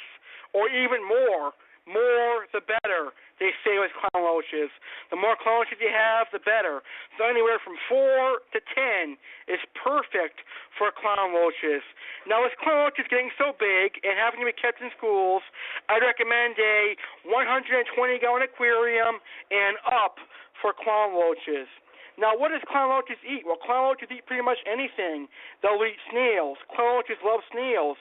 or even more. More, the better, they say with clown loaches. The more clown loaches you have, the better. So anywhere from 4 to 10 is perfect for clown loaches. Now, with clown loaches getting so big and having to be kept in schools, I'd recommend a 120-gallon aquarium and up for clown loaches. Now, what does clown loaches eat? Well, clown loaches eat pretty much anything. They'll eat snails. Clown loaches love snails.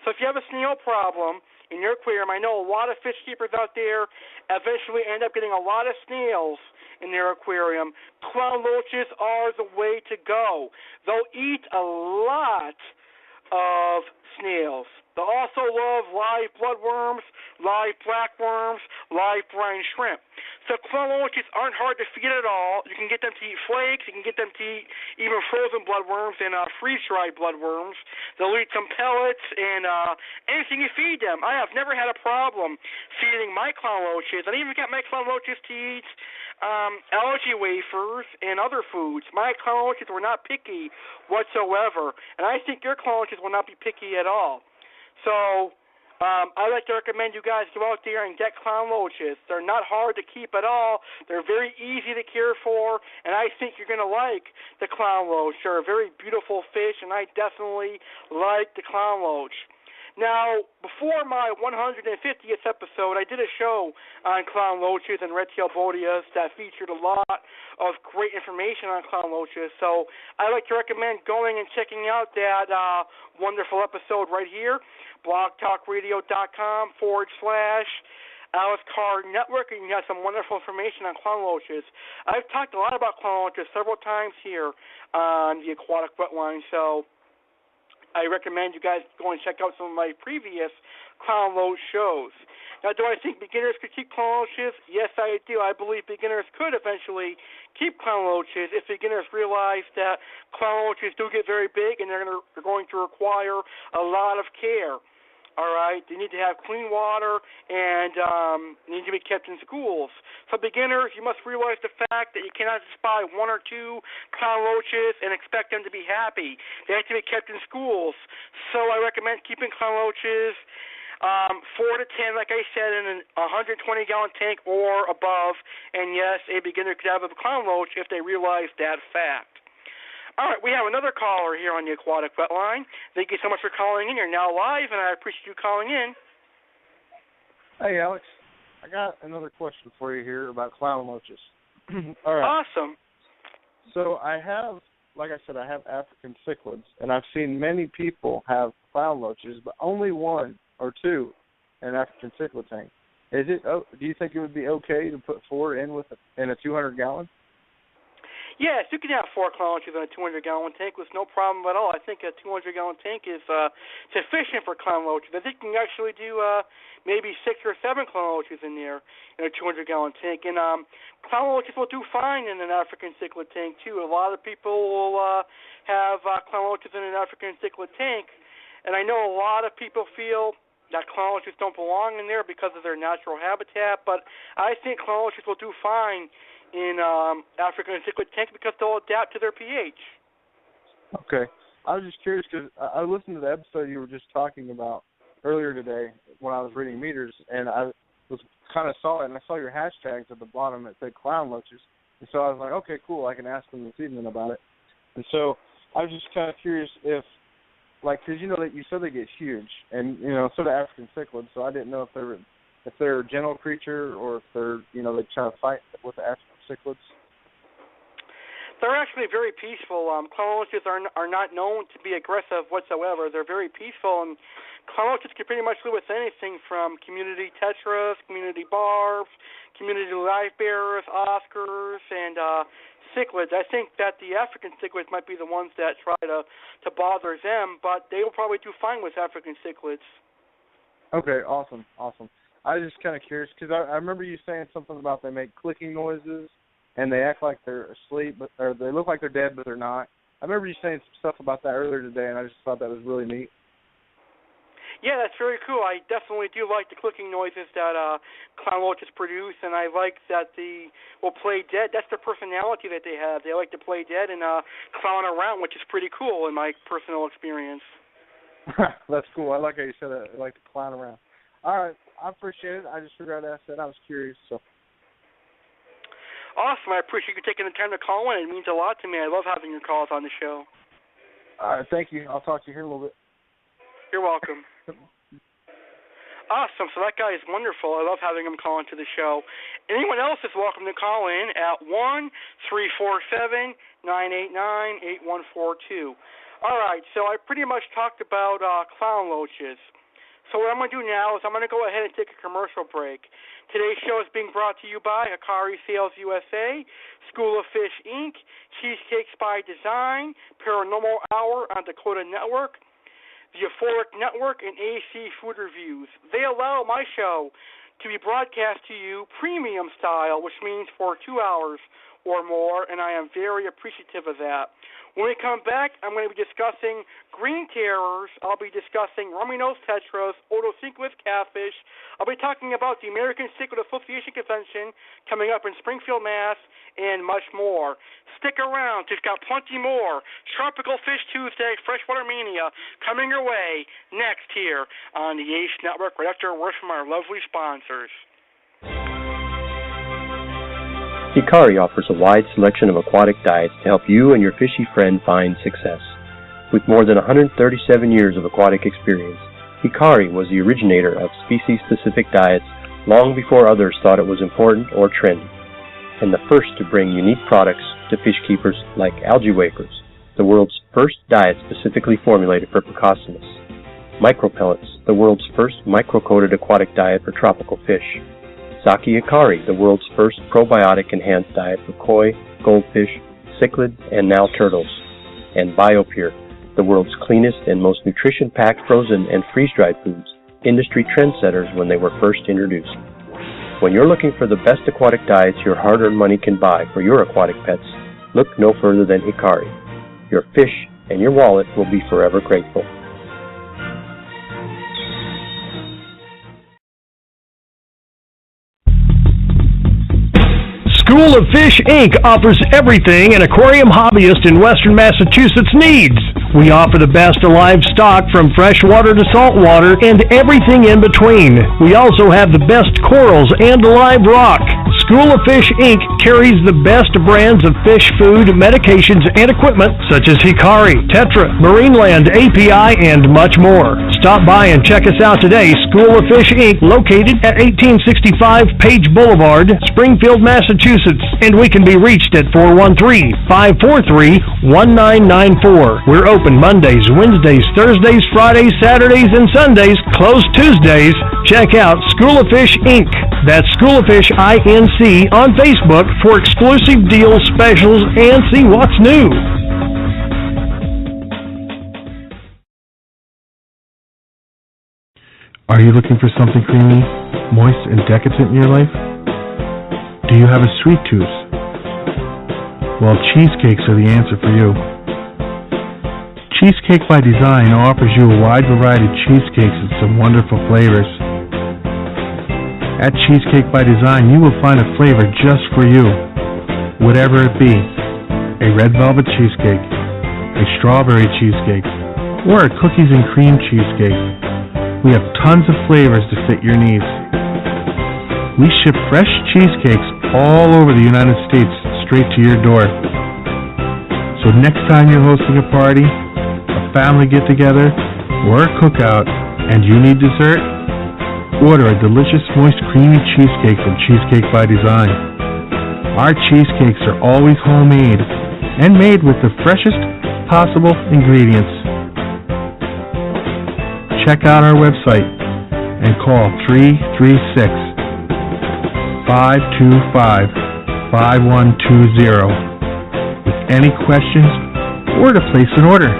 So if you have a snail problem, in your aquarium. I know a lot of fish keepers out there eventually end up getting a lot of snails in their aquarium. Clown loaches are the way to go. They'll eat a lot of snails. They'll also love live bloodworms, live blackworms, live brine shrimp. So clown loaches aren't hard to feed at all. You can get them to eat flakes. You can get them to eat even frozen bloodworms and freeze-dried bloodworms. They'll eat some pellets and anything you feed them. I have never had a problem feeding my clown loaches. I even got my clown loaches to eat algae wafers and other foods. My clown loaches were not picky whatsoever, and I think your clown loaches will not be picky at all. So I like to recommend you guys go out there and get clown loaches. They're not hard to keep at all. They're very easy to care for, and I think you're going to like the clown loach. They're a very beautiful fish, and I definitely like the clown loach. Now, before my 150th episode, I did a show on clown loaches and red-tailed boreas that featured a lot of great information on clown loaches. So I like to recommend going and checking out that wonderful episode right here, blogtalkradio.com/Alex Card Network, and you have some wonderful information on clown loaches. I've talked a lot about clown loaches several times here on the Aquatic Wetline, so I recommend you guys go and check out some of my previous clown loach shows. Now, do I think beginners could keep clown loaches? Yes, I do. I believe beginners could eventually keep clown loaches if beginners realize that clown loaches do get very big and they're going to require a lot of care. All right, they need to have clean water and need to be kept in schools. For beginners, you must realize the fact that you cannot just buy one or two clown loaches and expect them to be happy. They have to be kept in schools. So I recommend keeping clown loaches 4 to 10, like I said, in a 120-gallon tank or above. And yes, a beginner could have a clown loach if they realize that fact. All right, we have another caller here on the Aquatic Wetline. Thank you so much for calling in. You're now live, and I appreciate you calling in. Hey, Alex. I got another question for you here about clown loaches. All right. Awesome. So I have, like I said, I have African cichlids, and I've seen many people have clown loaches, but only one or two in an African cichlid tank. Do you think it would be okay to put 4 in a 200-gallon? Yes, you can have 4 clown loaches in a 200-gallon tank with no problem at all. I think a 200-gallon tank is sufficient for clown loaches. I think you can actually do maybe 6 or 7 clown loaches in there in a 200-gallon tank. And clown loaches will do fine in an African cichlid tank, too. A lot of people will have clown loaches in an African cichlid tank. And I know a lot of people feel that clown loaches don't belong in there because of their natural habitat, but I think clown loaches will do fine in African cichlid tank because they'll adapt to their pH. Okay. I was just curious because I listened to the episode you were just talking about earlier today when I was reading meters, and I was kind of saw it, and I saw your hashtags at the bottom that said clown loaches. And so I was like, okay, cool, I can ask them this evening about it. And so I was just kind of curious if, like, because you know that you said they get huge, and so do African cichlids. So I didn't know if they're a gentle creature or if they're they try to fight with the African cichlids. They're actually very peaceful. Clown loaches are not known to be aggressive whatsoever. They're very peaceful, and clown loaches can pretty much live with anything from community tetras, community barbs, community live bearers, Oscars, and cichlids. I think that the African cichlids might be the ones that try to bother them, but they will probably do fine with African cichlids. Okay, awesome. I was just kind of curious because I remember you saying something about they make clicking noises and they act like they're asleep, or they look like they're dead, but they're not. I remember you saying some stuff about that earlier today, and I just thought that was really neat. Yeah, that's very cool. I definitely do like the clicking noises that clown loaches produce, and I like that they will play dead. That's their personality that they have. They like to play dead and clown around, which is pretty cool in my personal experience. That's cool. I like how you said that. I like to clown around. All right, I appreciate it. I just figured I'd ask that. I was curious. So. Awesome. I appreciate you taking the time to call in. It means a lot to me. I love having your calls on the show. All right, thank you. I'll talk to you here in a little bit. You're welcome. Awesome. So that guy is wonderful. I love having him call into the show. Anyone else is welcome to call in at 1-347-989-8142. All right, so I pretty much talked about clown loaches. So what I'm going to do now is I'm going to go ahead and take a commercial break. Today's show is being brought to you by Hikari Sales USA, School of Fish Inc., Cheesecakes by Design, Paranormal Hour on Dakota Network, the Euphoric Network, and A.C.E Food Reviews. They allow my show to be broadcast to you premium style, which means for 2 hours or more, and I am very appreciative of that. When we come back, I'm going to be discussing green terrors. I'll be discussing Rummynose tetras, Cichlids catfish. I'll be talking about the American Cichlid Association Convention coming up in Springfield, Mass., and much more. Stick around. We've got plenty more. Tropical Fish Tuesday Freshwater Mania coming your way next here on the A.C.E Network right after a word from our lovely sponsors. Hikari offers a wide selection of aquatic diets to help you and your fishy friend find success. With more than 137 years of aquatic experience, Hikari was the originator of species-specific diets long before others thought it was important or trendy, and the first to bring unique products to fish keepers like algae wafers, the world's first diet specifically formulated for Plecostomus, micropellets, the world's first micro-coated aquatic diet for tropical fish, Sake Hikari, the world's first probiotic-enhanced diet for koi, goldfish, cichlids, and now turtles, and BioPure, the world's cleanest and most nutrition-packed frozen and freeze-dried foods, industry trendsetters when they were first introduced. When you're looking for the best aquatic diets your hard-earned money can buy for your aquatic pets, look no further than Hikari. Your fish and your wallet will be forever grateful. School of Fish Inc. offers everything an aquarium hobbyist in western Massachusetts needs. We offer the best of livestock from freshwater to saltwater and everything in between. We also have the best corals and live rock. School of Fish Inc. carries the best brands of fish food, medications, and equipment such as Hikari, Tetra, Marineland, API, and much more. Stop by and check us out today. School of Fish Inc. located at 1865 Page Boulevard, Springfield, Massachusetts, and we can be reached at 413-543-1994. We're open Mondays, Wednesdays, Thursdays, Fridays, Saturdays, and Sundays, closed Tuesdays. Check out School of Fish Inc. That's School of Fish INC on Facebook for exclusive deals, specials, and see what's new. Are you looking for something creamy, moist, and decadent in your life? Do you have a sweet tooth? Well, cheesecakes are the answer for you. Cheesecake by Design offers you a wide variety of cheesecakes and some wonderful flavors. At Cheesecake by Design, you will find a flavor just for you, whatever it be. A red velvet cheesecake, a strawberry cheesecake, or a cookies and cream cheesecake. We have tons of flavors to fit your needs. We ship fresh cheesecakes all over the United States straight to your door. So next time you're hosting a party, a family get-together, or a cookout, and you need dessert, order a delicious, moist, creamy cheesecake from Cheesecake by Design. Our cheesecakes are always homemade and made with the freshest possible ingredients. Check out our website and call 336-525-5120 with any questions or to place an order.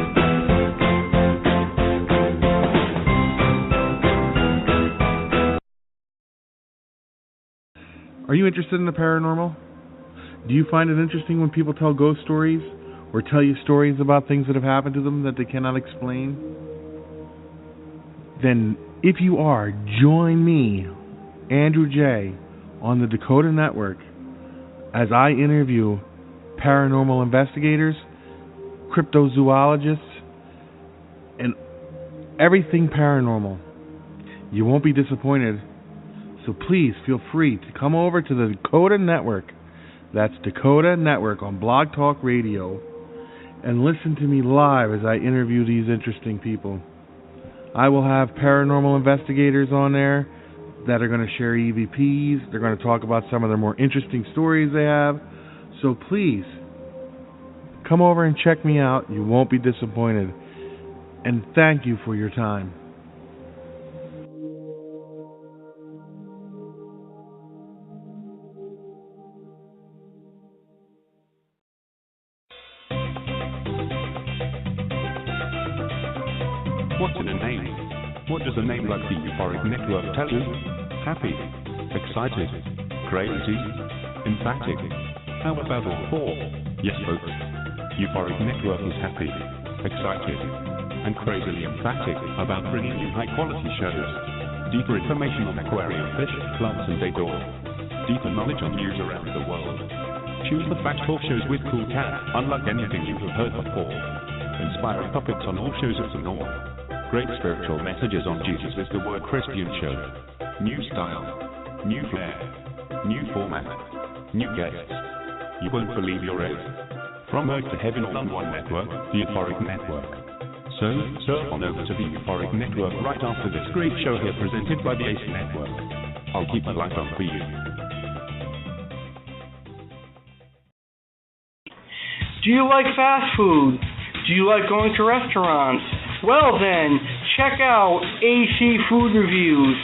Are you interested in the paranormal? Do you find it interesting when people tell ghost stories or tell you stories about things that have happened to them that they cannot explain? Then, if you are, join me, Andrew J., on the Dakota Network as I interview paranormal investigators, cryptozoologists, and everything paranormal. You won't be disappointed. So please feel free to come over to the Dakota Network. That's Dakota Network on Blog Talk Radio, and listen to me live as I interview these interesting people. I will have paranormal investigators on there that are going to share EVPs. They're going to talk about some of their more interesting stories they have. So please, come over and check me out. You won't be disappointed. And thank you for your time. What's in a name? What does a name like the Euphoric Network tell you? Happy, excited, crazy, emphatic. How about all four? Yes, folks. Euphoric Network is happy, excited, and crazily emphatic about bringing you high-quality shows. Deeper information on aquarium fish, plants, and decor. Deeper knowledge on news around the world. Choose the Fact Talk shows with Cool Cat, unlike anything you have heard before. Inspiring topics on all shows of the North. Great spiritual messages on Jesus is the Word Christian show. New style, new flair, new format, new guests. You won't believe your ears. From Earth to Heaven all on one network, the Euphoric Network. So, surf on over to the Euphoric Network right after this great show here presented by the A.C.E Network. I'll keep the light on for you. Do you like fast food? Do you like going to restaurants? Well then, check out A.C.E Food Reviews.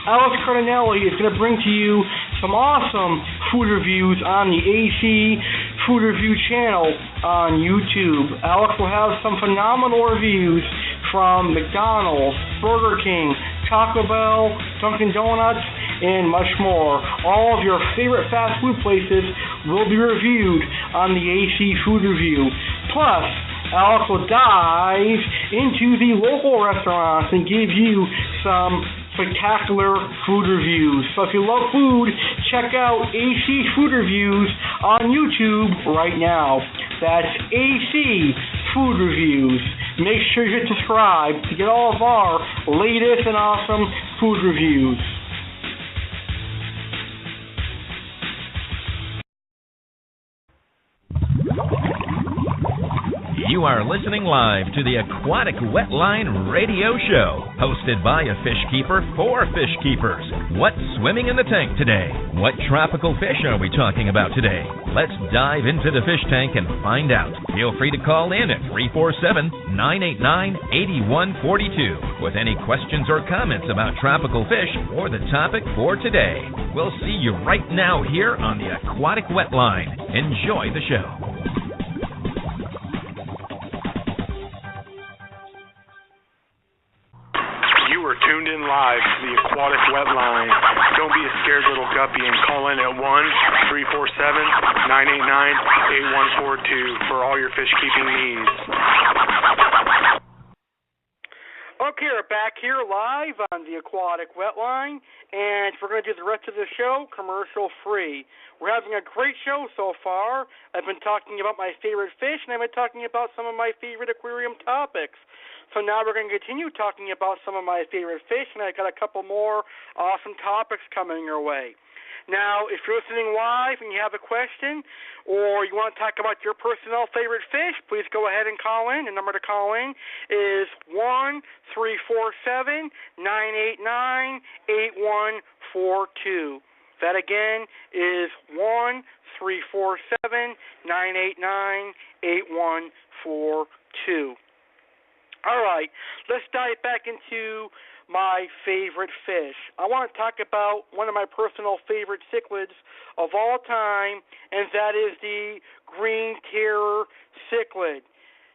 Alex Cardinelli is going to bring to you some awesome food reviews on the A.C.E Food Review channel on YouTube. Alex will have some phenomenal reviews from McDonald's, Burger King, Taco Bell, Dunkin' Donuts, and much more. All of your favorite fast food places will be reviewed on the A.C.E Food Review. Plus, Alex will dive into the local restaurants and give you some spectacular food reviews. So if you love food, check out A.C.E Food Reviews on YouTube right now. That's A.C.E Food Reviews. Make sure you hit subscribe to get all of our latest and awesome food reviews. You are listening live to the Aquatic Wetline Radio Show, hosted by a fish keeper for fish keepers. What's swimming in the tank today? What tropical fish are we talking about today? Let's dive into the fish tank and find out. Feel free to call in at 347-989-8142 with any questions or comments about tropical fish or the topic for today. We'll see you right now here on the Aquatic Wetline. Enjoy the show. Tuned in live to the Aquatic Wetline. Don't be a scared little guppy and call in at 1-347-989-8142 for all your fish keeping needs. Okay, we're back here live on the Aquatic Wetline, and we're going to do the rest of the show commercial free. We're having a great show so far. I've been talking about my favorite fish, and I've been talking about some of my favorite aquarium topics. So now we're going to continue talking about some of my favorite fish, and I've got a couple more awesome topics coming your way. Now, if you're listening live and you have a question or you want to talk about your personal favorite fish, please go ahead and call in. The number to call in is 1-347-989-8142. That again is 1-347-989-8142. All right, let's dive back into my favorite fish. I want to talk about one of my personal favorite cichlids of all time, and that is the green terror cichlid.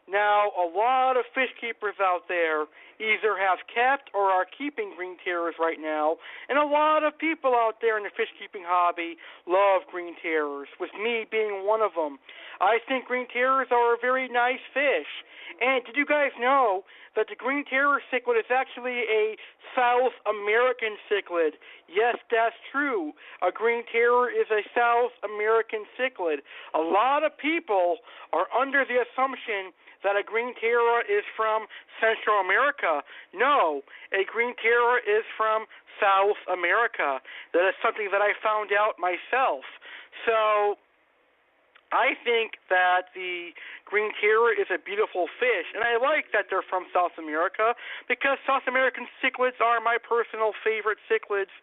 Now, a lot of fish keepers out there either have kept or are keeping green terrors right now, and a lot of people out there in the fish keeping hobby love green terrors, with me being one of them. I think green terrors are a very nice fish. And did you guys know that the green terror cichlid is actually a South American cichlid? Yes, that's true. A green terror is a South American cichlid. A lot of people are under the assumption that a green terror is from Central America. No, a green terror is from South America. That is something that I found out myself. So I think that the green terror is a beautiful fish, and I like that they're from South America because South American cichlids are my personal favorite cichlids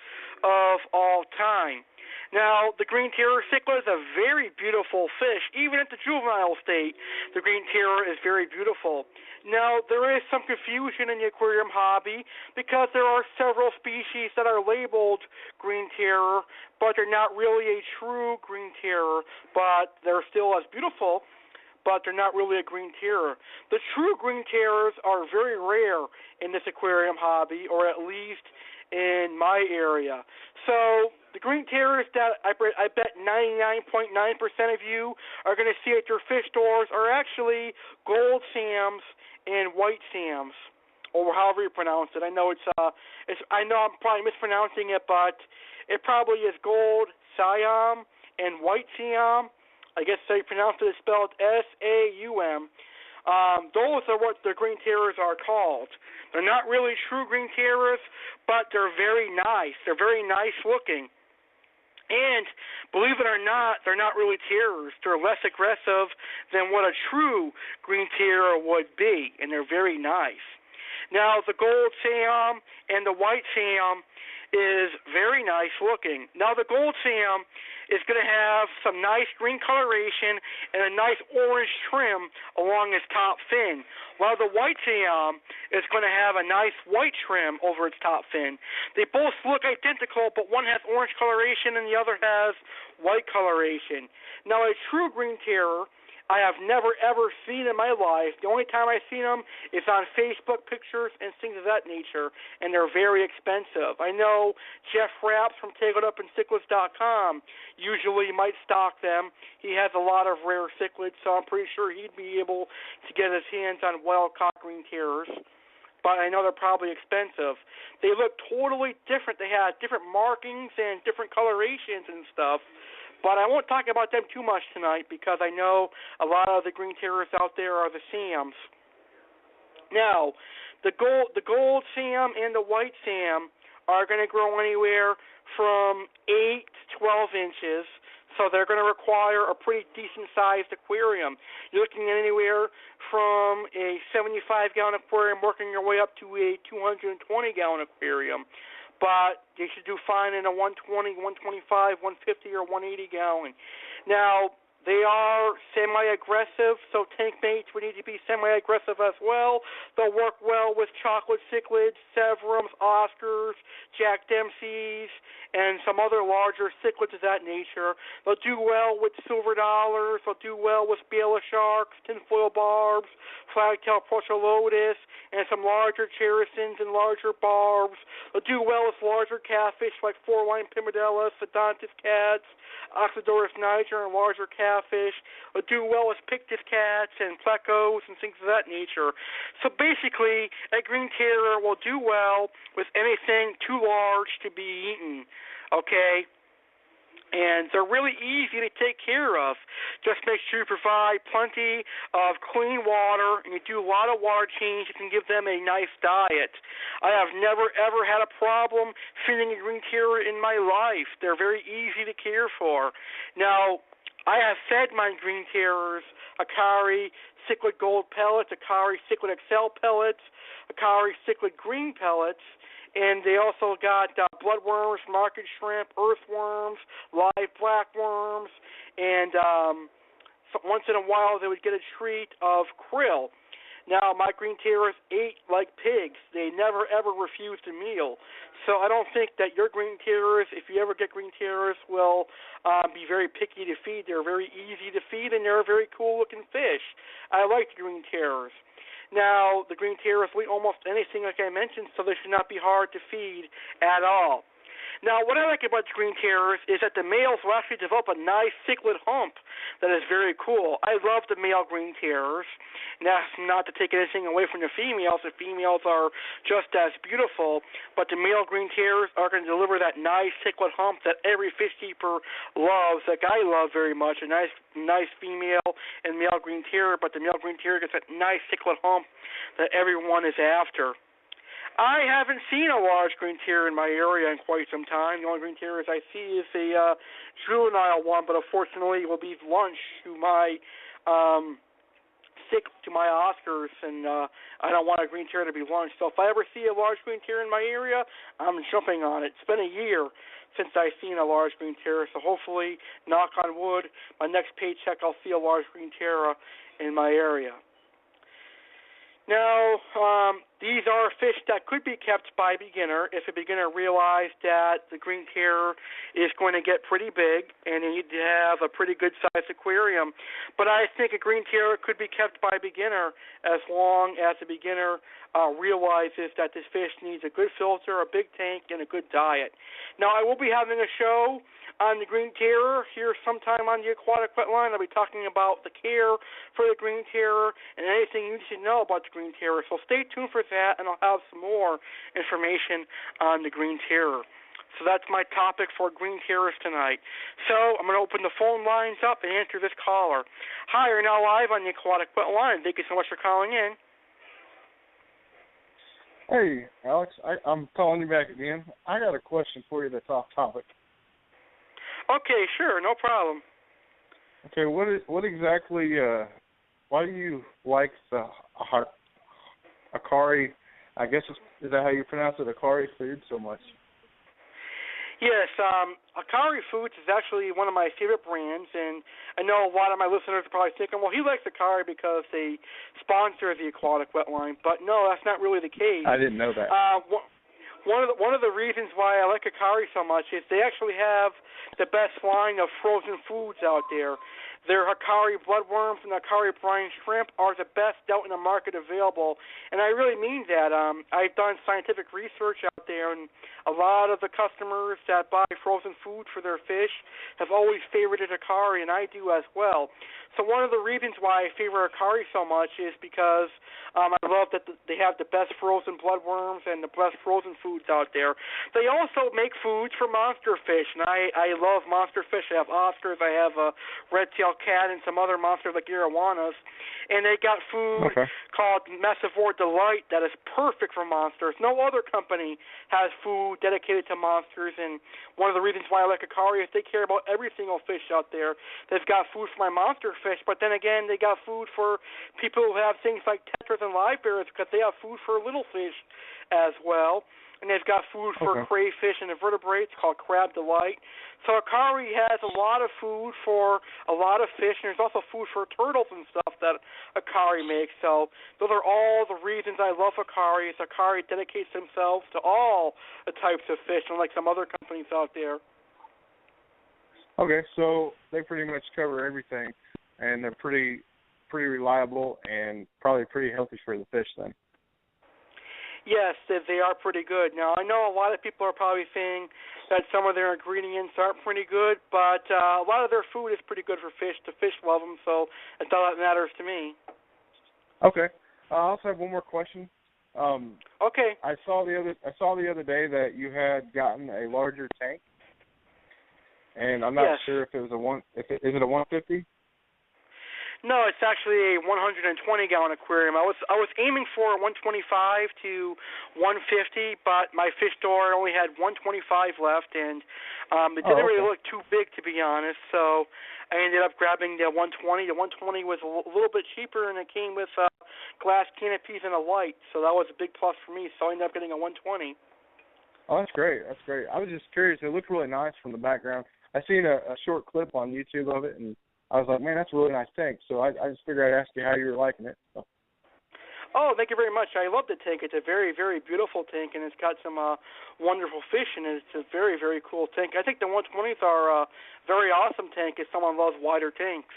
of all time. Now, the green terror cichlid is a very beautiful fish. Even at the juvenile state, the green terror is very beautiful. Now, there is some confusion in the aquarium hobby because there are several species that are labeled green terror, but they're not really a true green terror, but they're still as beautiful. but they're not really a green terror. The true green terrors are very rare in this aquarium hobby, or at least in my area. So the green terrors that I bet 99.9% of you are going to see at your fish stores are actually gold Sams and white Sams, or however you pronounce it. I know I know I'm probably mispronouncing it, but it probably is gold Siam and white Siam. I guess they pronounce it spelled S-A-U-M. Those are what the green terrors are called. They're not really true green terrors, but they're very nice. They're very nice looking. And believe it or not, they're not really terrors. They're less aggressive than what a true green terror would be, and they're very nice. Now, the gold Sam and the white Sam is very nice looking. Now, the gold Sam is going to have some nice green coloration and a nice orange trim along its top fin, while the white Sam is going to have a nice white trim over its top fin. They both look identical, but one has orange coloration and the other has white coloration. Now, a true green terror I have never, ever seen in my life. The only time I've seen them is on Facebook pictures and things of that nature, and they're very expensive. I know Jeff Rapps from TakeItUpInCichlids.com usually might stock them. He has a lot of rare cichlids, so I'm pretty sure he'd be able to get his hands on wild-caught green terrors. But I know they're probably expensive. They look totally different. They have different markings and different colorations and stuff. But I won't talk about them too much tonight because I know a lot of the green terrors out there are the Sams. Now, the gold Sam and the white Sam are going to grow anywhere from 8 to 12 inches, so they're going to require a pretty decent-sized aquarium. You're looking at anywhere from a 75-gallon aquarium working your way up to a 220-gallon aquarium. But they should do fine in a 120, 125, 150, or 180 gallon. Now, they are semi-aggressive, so tank mates would need to be semi-aggressive as well. They'll work well with chocolate cichlids, Severums, Oscars, Jack Dempseys, and some other larger cichlids of that nature. They'll do well with silver dollars. They'll do well with Bala sharks, tinfoil barbs, flagtail procholotus, and some larger cherrisons and larger barbs. They'll do well with larger catfish like four-line pimadellas, Sedontis cats, Oxydorus niger, and larger catfish. They'll do well with pictus cats and plecos and things of that nature. So basically, a green terror will do well with anything too large to be eaten, okay? And they're really easy to take care of. Just make sure you provide plenty of clean water, and you do a lot of water changes and give them a nice diet. I have never, ever had a problem feeding a green terror in my life. They're very easy to care for. Now, I have fed my green terrors Akari Cichlid Gold pellets, Akari Cichlid XL pellets, Akari Cichlid Green pellets, and they also got bloodworms, market shrimp, earthworms, live blackworms, and so once in a while they would get a treat of krill. Now, my green terrors ate like pigs. They never, ever refused a meal. So I don't think that your green terrors, if you ever get green terrors, will be very picky to feed. They're very easy to feed, and they're a very cool-looking fish. I like the green terrors. Now, the green terrors will eat almost anything, like I mentioned, so they should not be hard to feed at all. Now, what I like about the green terrors is that the males will actually develop a nice cichlid hump that is very cool. I love the male green terrors. And that's not to take anything away from the females. The females are just as beautiful, but the male green terrors are going to deliver that nice cichlid hump that every fish keeper loves, that I love very much, a nice female and male green terror, but the male green terror gets that nice cichlid hump that everyone is after. I haven't seen a large green terror in my area in quite some time. The only green terrors I see is a juvenile one, but unfortunately it will be lunch to my my Oscars, and I don't want a green terror to be lunch. So if I ever see a large green terror in my area, I'm jumping on it. It's been a year since I've seen a large green terror, so hopefully, knock on wood, my next paycheck I'll see a large green terror in my area. Now, These are fish that could be kept by a beginner if a beginner realized that the green terror is going to get pretty big and you need to have a pretty good-sized aquarium. But I think a green terror could be kept by a beginner as long as the beginner realizes that this fish needs a good filter, a big tank, and a good diet. Now, I will be having a show on the green terror here sometime on the Aquatic Wetline. I'll be talking about the care for the green terror and anything you should know about the green terror. So stay tuned for that, and I'll have some more information on the green terror. So that's my topic for green terrors tonight. So I'm going to open the phone lines up and answer this caller. Hi, you're now live on the Aquatic Wetline. Thank you so much for calling in. Hey, Alex, I'm calling you back again. I got a question for you that's off topic. Okay, sure, no problem. Okay, what exactly? Why do you like the Akari? I guess is that how you pronounce it? Akari food so much? Yes, Akari Foods is actually one of my favorite brands, and I know a lot of my listeners are probably thinking, well, he likes Akari because they sponsor the Aquatic Wetline, but no, that's not really the case. I didn't know that. One of the reasons why I like Akari so much is they actually have the best line of frozen foods out there. Their Akari bloodworms and Akari brine shrimp are the best out in the market available, and I really mean that. I've done scientific research out there, and a lot of the customers that buy frozen food for their fish have always favorited Akari, and I do as well. So one of the reasons why I favor Akari so much is because I love that they have the best frozen bloodworms and the best frozen foods out there. They also make foods for monster fish, and I love monster fish. I have Oscars, I have a red-tailed cat, and some other monsters like Iguanas. And they got food called Messivore Delight that is perfect for monsters. No other company has food dedicated to monsters, and one of the reasons why I like Akari is they care about every single fish out there. They've got food for my monster fish, but then again, they got food for people who have things like tetras and live bears because they have food for little fish as well. And they've got food for crayfish and invertebrates called Crab Delight. So Akari has a lot of food for a lot of fish, and there's also food for turtles and stuff that Akari makes. So those are all the reasons I love Akari. Akari dedicates themselves to all the types of fish, unlike some other companies out there. Okay, so they pretty much cover everything, and they're pretty reliable and probably pretty healthy for the fish then. Yes, they are pretty good. Now, I know a lot of people are probably saying that some of their ingredients aren't pretty good, but a lot of their food is pretty good for fish. The fish love them, so that's all that matters to me. Okay. I also have one more question. Okay. I saw the other day that you had gotten a larger tank, and I'm not sure if it was is it a 150? No, it's actually a 120-gallon aquarium. I was aiming for 125 to 150, but my fish store only had 125 left, and it didn't really look too big, to be honest. So I ended up grabbing the 120. The 120 was a little bit cheaper, and it came with glass canopies and a light, so that was a big plus for me. So I ended up getting a 120. Oh, that's great. That's great. I was just curious. It looked really nice from the background. I seen a short clip on YouTube of it, and I was like, man, that's a really nice tank. So I just figured I'd ask you how you were liking it. So. Oh, thank you very much. I love the tank. It's a very, very beautiful tank, and it's got some wonderful fish in it. It's a very, very cool tank. I think the 120s are a very awesome tank if someone loves wider tanks.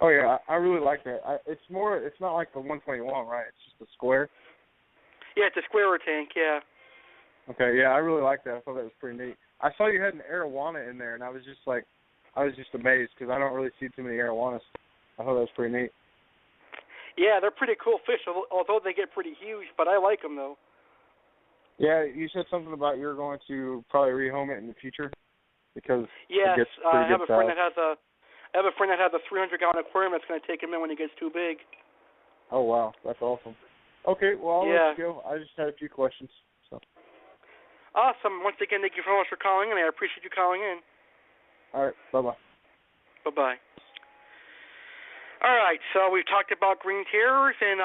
Oh, yeah, I really like that. It's not like the 121, right? It's just a square? Yeah, it's a squarer tank, yeah. Okay, yeah, I really like that. I thought that was pretty neat. I saw you had an arowana in there, and I was just amazed because I don't really see too many arowanas. I thought that was pretty neat. Yeah, they're pretty cool fish, although they get pretty huge, but I like them, though. Yeah, you said something about you're going to probably rehome it in the future because yes, it gets pretty I have good a friend size. that has a 300-gallon aquarium that's going to take him in when he gets too big. Oh, wow. That's awesome. Okay, well, I'll let you go. I just had a few questions. So. Awesome. Once again, thank you so much for calling in. I appreciate you calling in. All right. Bye-bye. Bye-bye. All right, so we've talked about green terrors, and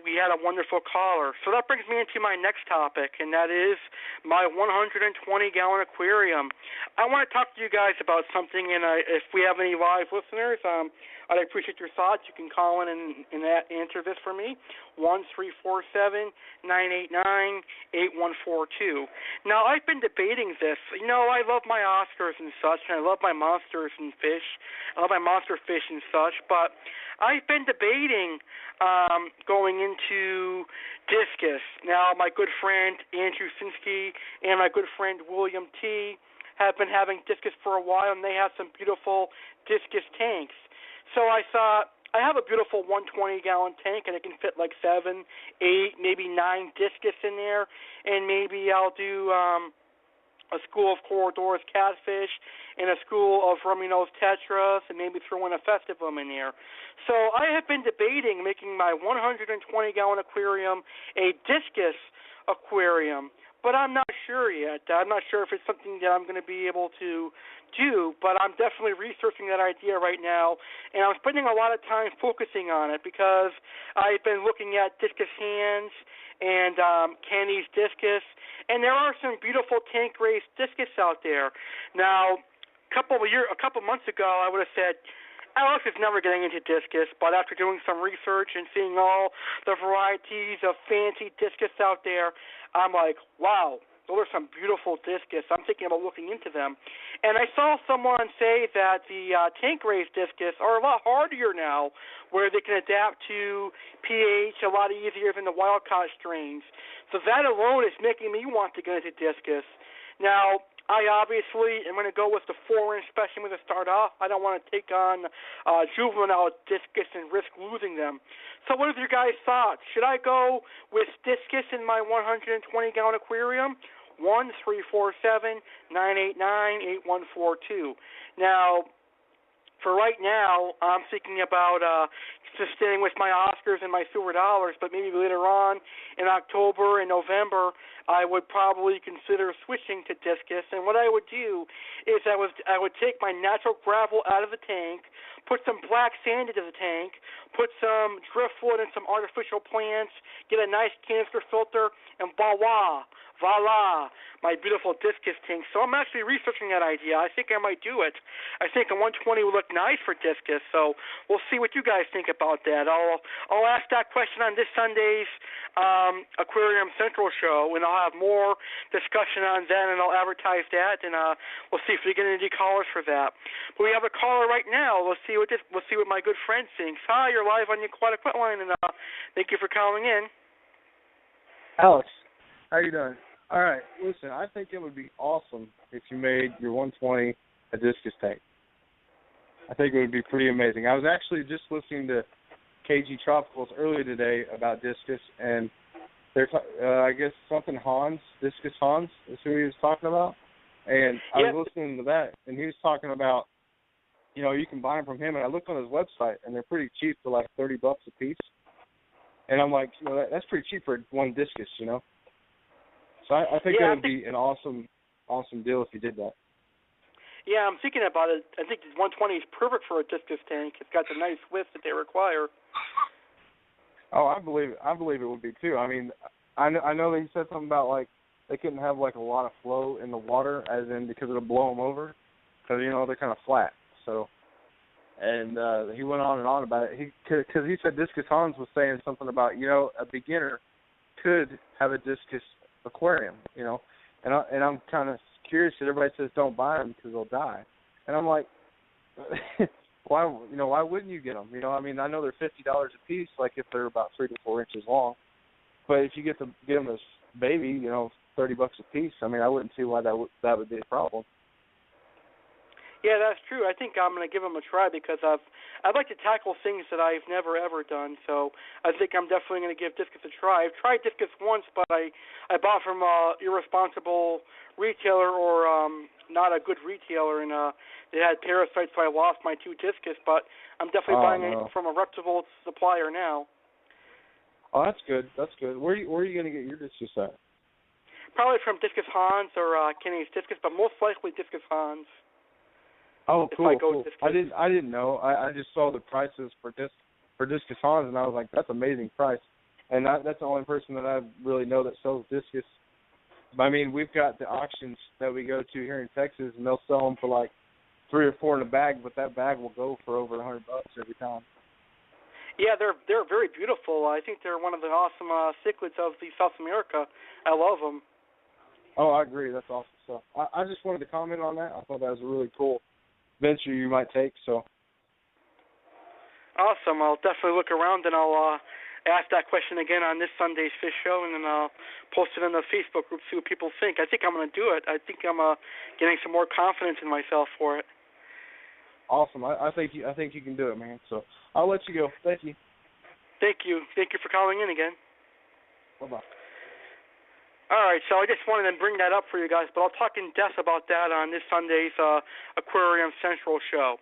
we had a wonderful caller. So that brings me into my next topic, and that is my 120-gallon aquarium. I want to talk to you guys about something, and if we have any live listeners, I'd appreciate your thoughts. You can call in and answer this for me, 1-347-989-8142. Now, I've been debating this. You know, I love my Oscars and such, and I love my monsters and fish. I love my monster fish and such, but I've been debating going into discus. Now, my good friend Andrew Sinsky and my good friend William T. have been having discus for a while, and they have some beautiful discus tanks. So I thought, I have a beautiful 120-gallon tank, and it can fit like 7, 8, maybe 9 discus in there, and maybe I'll do a school of corridors catfish and a school of Rummynose tetras, and maybe throw in a festivum in there. So I have been debating making my 120-gallon aquarium a discus aquarium, but I'm not sure yet. I'm not sure if it's something that I'm going to be able to do, but I'm definitely researching that idea right now, and I'm spending a lot of time focusing on it because I've been looking at discus hands and Kenny's discus, and there are some beautiful tank-raised discus out there. Now, a couple months ago, I would have said, Alex is never getting into discus, but after doing some research and seeing all the varieties of fancy discus out there, I'm like, wow, those are some beautiful discus. I'm thinking about looking into them. And I saw someone say that the tank-raised discus are a lot hardier now, where they can adapt to pH a lot easier than the wild-caught strains. So that alone is making me want to get into discus. Now, I obviously am going to go with the 4-inch specimen to start off. I don't want to take on juvenile discus and risk losing them. So what are your guys' thoughts? Should I go with discus in my 120-gallon aquarium? 1-347-989-8142. Now, for right now, I'm thinking about just staying with my Oscars and my silver dollars, but maybe later on in October and November, I would probably consider switching to discus. And what I would do is I would take my natural gravel out of the tank, put some black sand into the tank, put some driftwood and some artificial plants, get a nice canister filter, and voila, my beautiful discus tank. So I'm actually researching that idea. I think I might do it. I think a 120 would look nice for discus, so we'll see what you guys think about that. I'll ask that question on this Sunday's Aquarium Central show, and I'll have more discussion on that, and I'll advertise that, and we'll see if we get any callers for that. But we have a caller right now. We'll see what my good friend thinks. Hi, you're live on the Aquatic Wetline, and thank you for calling in. Alex, how you doing? All right, listen, I think it would be awesome if you made your 120 a discus tank. I think it would be pretty amazing. I was actually just listening to KG Tropicals earlier today about discus, and they're I guess something Hans, discus Hans is who he was talking about. And I was listening to that, and he was talking about, you know, you can buy them from him, and I looked on his website, and they're pretty cheap for like $30 a piece. And I'm like, you know, that's pretty cheap for one discus, you know. So I think that would be an awesome deal if you did that. Yeah, I'm thinking about it. I think 120 is perfect for a discus tank. It's got the nice width that they require. Oh, I believe it would be too. I mean, I know that he said something about like they couldn't have like a lot of flow in the water, as in because it'll blow them over, because you know they're kind of flat. So, and he went on and on about it. Because he said Discus Hans was saying something about, you know, a beginner could have a discus aquarium, you know, and I'm kind of curious that everybody says don't buy them because they'll die, and I'm like, why wouldn't you get them? You know, I mean, I know they're $50 a piece, like if they're about 3 to 4 inches long, but if you get them as baby, you know, $30 a piece. I mean, I wouldn't see why that would be a problem. Yeah, that's true. I think I'm going to give them a try because I'd like to tackle things that I've never ever done. So I think I'm definitely going to give discus a try. I've tried discus once, but I bought from an irresponsible retailer or not a good retailer, and they had parasites, so I lost my 2 discus. But I'm definitely buying it from a reputable supplier now. Oh, that's good. That's good. Where are you going to get your discus at? Probably from Discus Hans or Kenny's Discus, but most likely Discus Hans. Oh, cool. I didn't know. I just saw the prices for Discus Hans, and I was like, that's an amazing price. And that's the only person that I really know that sells discus. I mean, we've got the auctions that we go to here in Texas, and they'll sell them for like 3 or 4 in a bag, but that bag will go for over $100 every time. Yeah, they're very beautiful. I think they're one of the awesome cichlids of South America. I love them. Oh, I agree. That's awesome stuff. I just wanted to comment on that. I thought that was a really cool venture you might take. So. Awesome. I'll definitely look around, and I'll ask that question again on this Sunday's Fish Show, and then I'll post it in the Facebook group, see what people think. I think I'm going to do it. I think I'm getting some more confidence in myself for it. Awesome. I think you can do it, man. So I'll let you go. Thank you. Thank you. Thank you for calling in again. Bye-bye. All right, so I just wanted to bring that up for you guys, but I'll talk in depth about that on this Sunday's Aquarium Central show.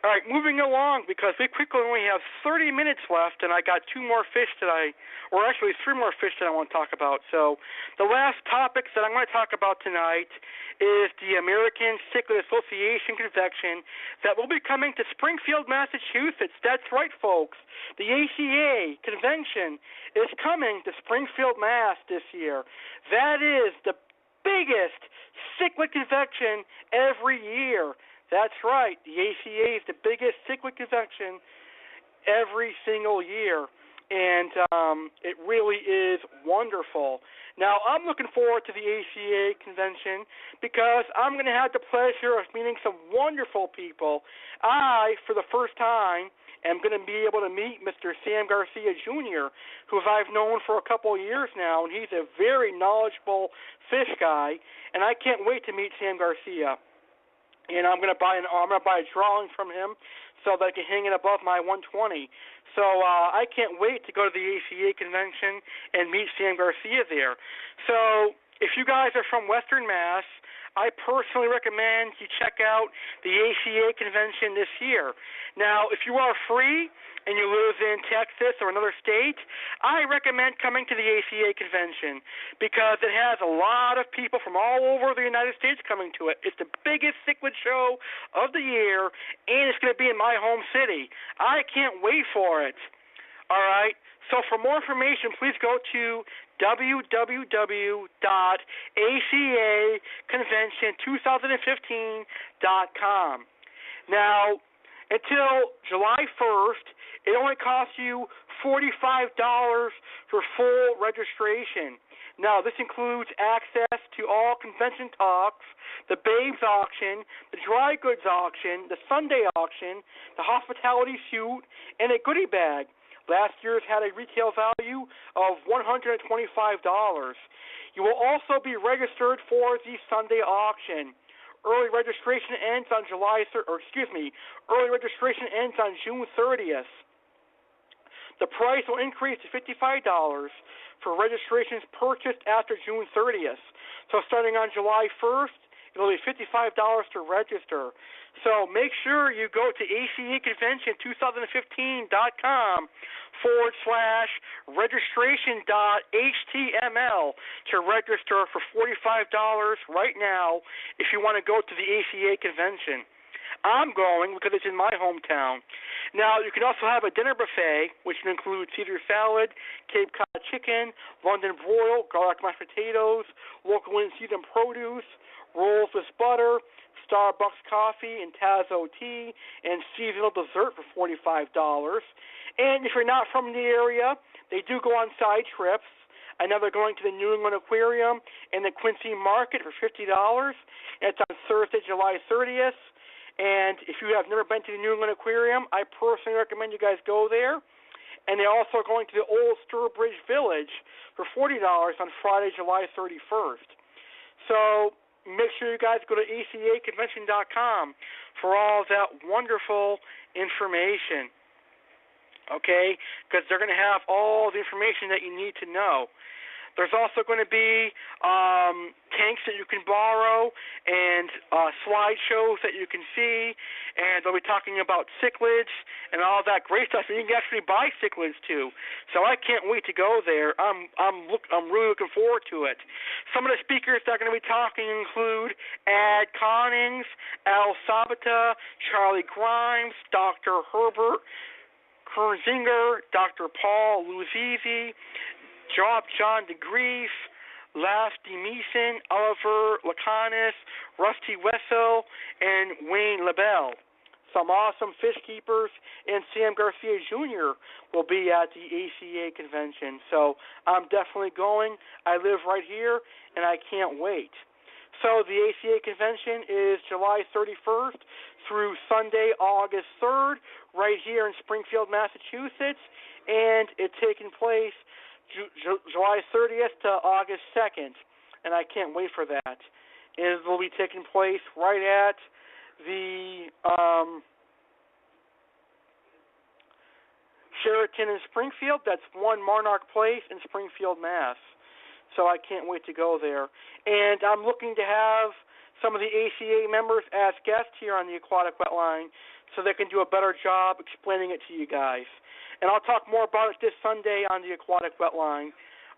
All right, moving along, because we quickly only have 30 minutes left, and I got 3 more fish that I want to talk about. So the last topics that I'm going to talk about tonight is the American Cichlid Association Convention that will be coming to Springfield, Massachusetts. That's right, folks. The A.C.E. Convention is coming to Springfield, Mass. this year. That is the biggest cichlid convention every year. That's right. The A.C.E. is the biggest cichlid convention every single year, and it really is wonderful. Now, I'm looking forward to the A.C.E. convention because I'm going to have the pleasure of meeting some wonderful people. I, for the first time, am going to be able to meet Mr. Sam Garcia Jr., who I've known for a couple of years now, and he's a very knowledgeable fish guy, and I can't wait to meet Sam Garcia. And I'm going to buy a drawing from him so that I can hang it above my 120. So I can't wait to go to the A.C.E. convention and meet Sam Garcia there. So if you guys are from Western Mass, I personally recommend you check out the A.C.E. convention this year. Now, if you are free and you live in Texas or another state, I recommend coming to the A.C.E. convention because it has a lot of people from all over the United States coming to it. It's the biggest cichlid show of the year, and it's going to be in my home city. I can't wait for it. All right? So for more information, please go to www.aceconvention2015.com. Now, until July 1st, it only costs you $45 for full registration. Now, this includes access to all convention talks, the Babes auction, the dry goods auction, the Sunday auction, the hospitality suite, and a goodie bag. Last year's had a retail value of $125. You will also be registered for the Sunday auction. Early registration ends on Early registration ends on June 30th. The price will increase to $55 for registrations purchased after June 30th. So starting on July 1st, it'll be $55 to register. So make sure you go to ACEconvention2015.com/registration.html to register for $45 right now if you want to go to the ACE convention. I'm going because it's in my hometown. Now, you can also have a dinner buffet, which includes Caesar salad, Cape Cod chicken, London broil, garlic mashed potatoes, local in-season produce, rolls with butter, Starbucks coffee and Tazo tea, and seasonal dessert for $45. And if you're not from the area, they do go on side trips. I know they're going to the New England Aquarium and the Quincy Market for $50. It's on Thursday, July 30th. And if you have never been to the New England Aquarium, I personally recommend you guys go there. And they're also going to the Old Sturbridge Village for $40 on Friday, July 31st. So make sure you guys go to ACEconvention.com for all that wonderful information, okay? Because they're going to have all the information that you need to know. There's also going to be tanks that you can borrow and slideshows that you can see, and they'll be talking about cichlids and all that great stuff. And you can actually buy cichlids too. So I can't wait to go there. I'm really looking forward to it. Some of the speakers that are going to be talking include Ad Connings, Al Sabata, Charlie Grimes, Dr. Herbert Kernzinger, Dr. Paul Luzizi, John DeGreef, Laf DeMeeson, Oliver Lacanis, Rusty Wessel, and Wayne LaBelle. Some awesome fish keepers, and Sam Garcia Jr. will be at the A.C.E convention. So I'm definitely going. I live right here, and I can't wait. So the A.C.E convention is July 31st through Sunday, August 3rd, right here in Springfield, Massachusetts, and it's taking place July 30th to August 2nd, and I can't wait for that. It will be taking place right at the Sheraton in Springfield. That's 1 Monarch Place in Springfield, Mass. So I can't wait to go there. And I'm looking to have some of the A.C.E members as guests here on the Aquatic Wetline so they can do a better job explaining it to you guys. And I'll talk more about it this Sunday on the Aquatic Wetline.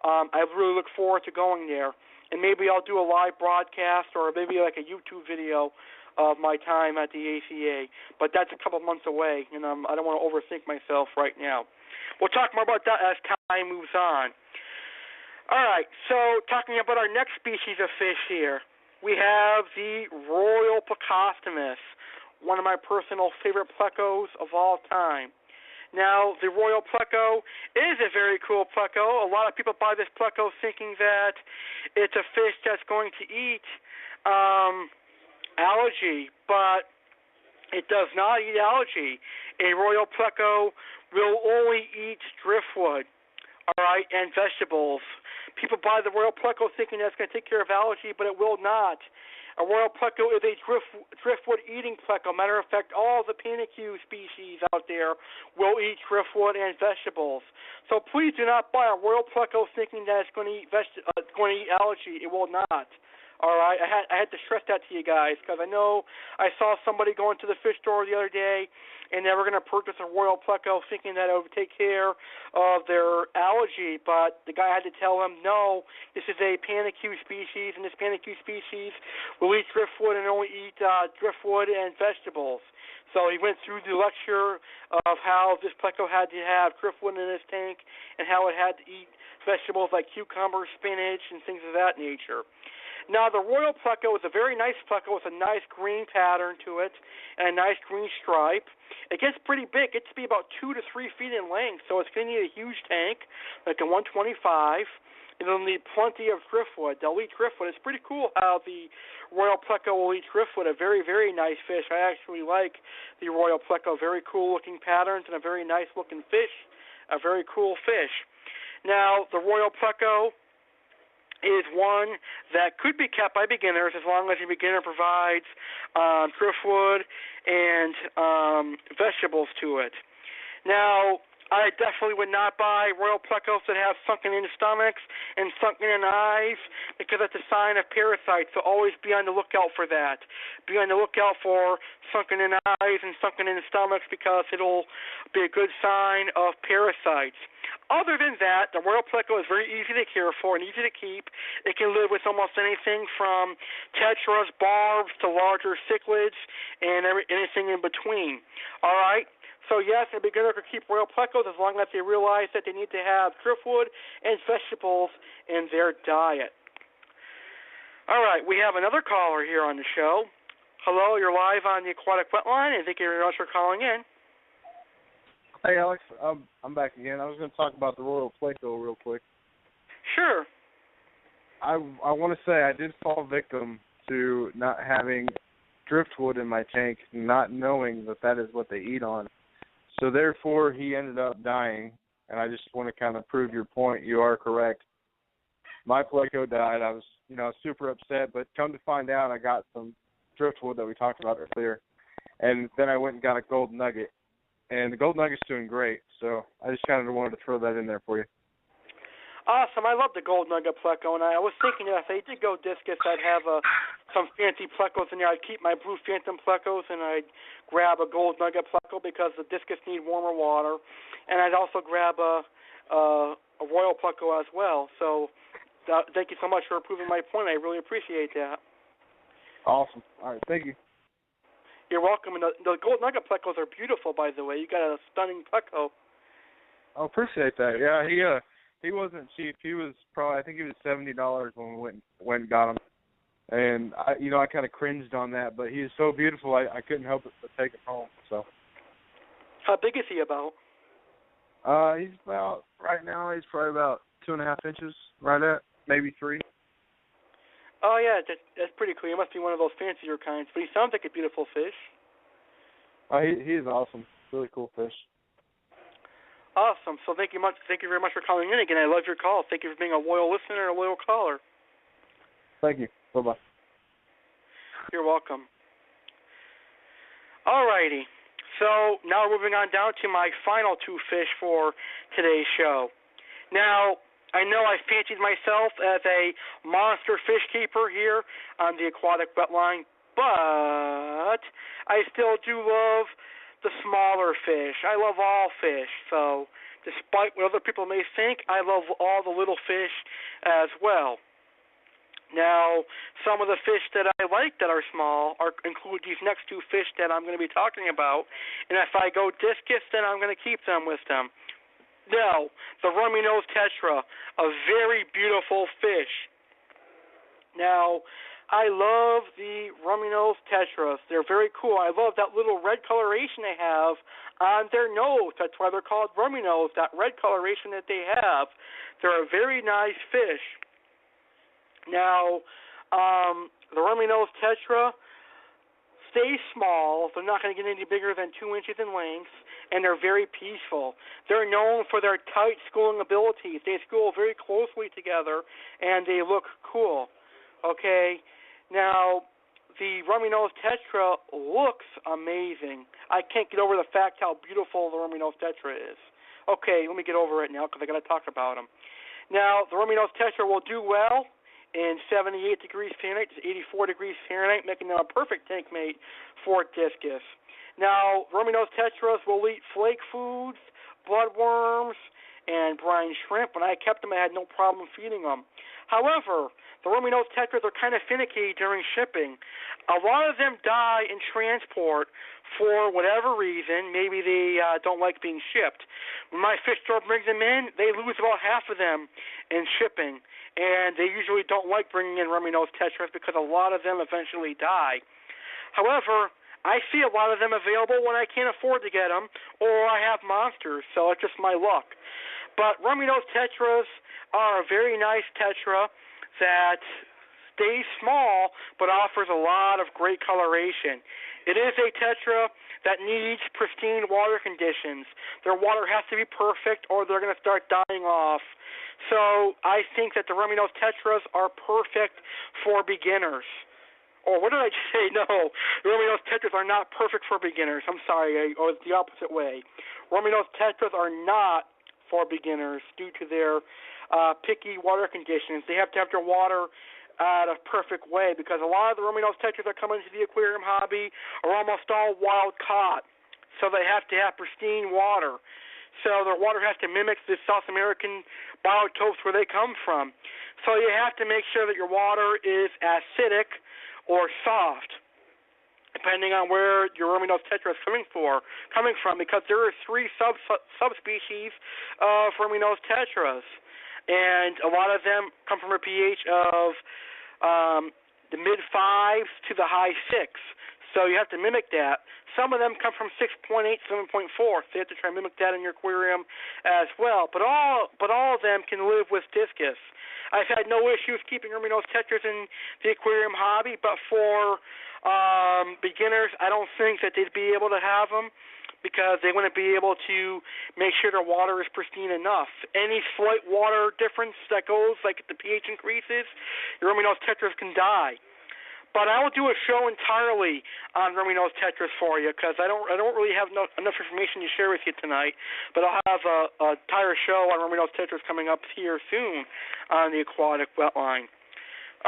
I really look forward to going there. And maybe I'll do a live broadcast or maybe like a YouTube video of my time at the A.C.E. But that's a couple months away, and I don't want to overthink myself right now. We'll talk more about that as time moves on. All right, so talking about our next species of fish here, we have the Royal Plecostomus, one of my personal favorite plecos of all time. Now, the Royal Pleco is a very cool pleco. A lot of people buy this pleco thinking that it's a fish that's going to eat algae, but it does not eat algae. A Royal Pleco will only eat driftwood, all right, and vegetables. People buy the Royal Pleco thinking that's going to take care of algae, but it will not. A Royal Pleco is a driftwood-eating pleco. Matter of fact, all the panicue species out there will eat driftwood and vegetables. So please do not buy a Royal Pleco thinking that it's going to eat algae. It will not. All right, I had to stress that to you guys because I know I saw somebody going to the fish store the other day and they were going to purchase a Royal Pleco thinking that it would take care of their algae, but the guy had to tell him, no, this is a panicue species, and this panicue species will eat driftwood and only eat driftwood and vegetables. So he went through the lecture of how this pleco had to have driftwood in his tank and how it had to eat vegetables like cucumber, spinach, and things of that nature. Now, the Royal Pleco is a very nice pleco with a nice green pattern to it and a nice green stripe. It gets pretty big. It gets to be about 2 to 3 feet in length, so it's going to need a huge tank, like a 125, and it'll need plenty of driftwood. They'll eat driftwood. It's pretty cool how the Royal Pleco will eat driftwood, a very, very nice fish. I actually like the Royal Pleco. Very cool-looking patterns and a very nice-looking fish, a very cool fish. Now, the Royal Pleco is one that could be kept by beginners as long as the beginner provides driftwood and vegetables to it. Now, I definitely would not buy Royal Plecos that have sunken-in stomachs and sunken-in eyes because it's a sign of parasites, so always be on the lookout for that. Be on the lookout for sunken-in eyes and sunken-in stomachs because it'll be a good sign of parasites. Other than that, the Royal Pleco is very easy to care for and easy to keep. It can live with almost anything from tetras, barbs, to larger cichlids, and anything in between. All right? So, yes, a beginner could keep Royal Plecos as long as they realize that they need to have driftwood and vegetables in their diet. All right, we have another caller here on the show. Hello, you're live on the Aquatic Wetline, and thank you very much for calling in. Hey, Alex, I'm back again. I was going to talk about the Royal Pleco real quick. Sure. I want to say I did fall victim to not having driftwood in my tank, not knowing that is what they eat on. So, therefore, he ended up dying, and I just want to kind of prove your point. You are correct. My pleco died. I was, super upset, but come to find out, I got some driftwood that we talked about earlier, and then I went and got a gold nugget, and the gold nugget's doing great, so I just kind of wanted to throw that in there for you. Awesome. I love the gold nugget pleco, and I was thinking that if they did go discus, I'd have some fancy plecos in there. I'd keep my blue phantom plecos, and I'd grab a gold nugget pleco because the discus need warmer water, and I'd also grab a royal pleco as well. So thank you so much for proving my point. I really appreciate that. Awesome. All right, thank you. You're welcome. And the gold nugget plecos are beautiful, by the way. You got a stunning pleco. I appreciate that. Yeah, he wasn't cheap. He was probably, I think he was $70 when we went and got him. And I kind of cringed on that, but he is so beautiful, I couldn't help but take him home. So. How big is he about? He's about, right now, he's probably about 2.5 inches, right at, maybe 3. Oh, yeah, that's pretty cool. He must be one of those fancier kinds, but he sounds like a beautiful fish. He is awesome. Really cool fish. Awesome. So thank you very much for calling in again. I love your call. Thank you for being a loyal listener and a loyal caller. Thank you. Bye-bye. You're welcome. All righty. So now we're moving on down to my final 2 fish for today's show. Now, I know I fancied myself as a monster fish keeper here on the Aquatic Wetline, but I still do love the smaller fish. I love all fish. So despite what other people may think, I love all the little fish as well. Now, some of the fish that I like that are small include these next 2 fish that I'm going to be talking about. And if I go discus, then I'm going to keep them with them. Now, the Rummynose tetra, a very beautiful fish. Now, I love the Rummynose tetras. They're very cool. I love that little red coloration they have on their nose. That's why they're called Rummynose, that red coloration that they have. They're a very nice fish. Now, the Rummynose tetra stay small. They're not going to get any bigger than 2 inches in length, and they're very peaceful. They're known for their tight schooling abilities. They school very closely together, and they look cool. Okay, now, the Rummynose tetra looks amazing. I can't get over the fact how beautiful the Rummynose tetra is. Okay, let me get over it now because I got to talk about them. Now, the Rummynose tetra will do well in 78 degrees Fahrenheit to 84 degrees Fahrenheit, making them a perfect tank mate for discus. Now, Rummynose tetras will eat flake foods, bloodworms, and brine shrimp. When I kept them, I had no problem feeding them. However, the Rummynose tetras are kind of finicky during shipping. A lot of them die in transport for whatever reason. Maybe they don't like being shipped. When my fish store brings them in, they lose about half of them in shipping. And they usually don't like bringing in Rummynose tetras because a lot of them eventually die. However, I see a lot of them available when I can't afford to get them, or I have monsters, so it's just my luck. But Rummynose tetras are a very nice tetra that stays small but offers a lot of great coloration. It is a tetra that needs pristine water conditions. Their water has to be perfect or they're going to start dying off. So I think that the Rummynose tetras are perfect for beginners. Or what did I say? No, Rummynose tetras are not perfect for beginners. I'm sorry, or the opposite way. Rummynose tetras are not for beginners due to their picky water conditions. They have to have their water out a perfect way because a lot of the Rummynose tetras that come into the aquarium hobby are almost all wild caught. So they have to have pristine water. So their water has to mimic the South American biotopes where they come from. So you have to make sure that your water is acidic or soft, depending on where your Rummynose tetra is coming from, because there are 3 subspecies of Rummynose tetras, and a lot of them come from a pH of the mid-5s to the high 6. So you have to mimic that. Some of them come from 6.8, 7.4. So you have to try and mimic that in your aquarium as well. But all of them can live with discus. I've had no issues keeping Rummynose tetras in the aquarium hobby, but for beginners, I don't think that they'd be able to have them because they wouldn't be able to make sure their water is pristine enough. Any slight water difference that goes, like if the pH increases, your Rummynose tetras can die. But I will do a show entirely on Rummynose tetras for you because I don't really have enough information to share with you tonight. But I'll have a entire show on Rummynose tetras coming up here soon on the Aquatic Wetline.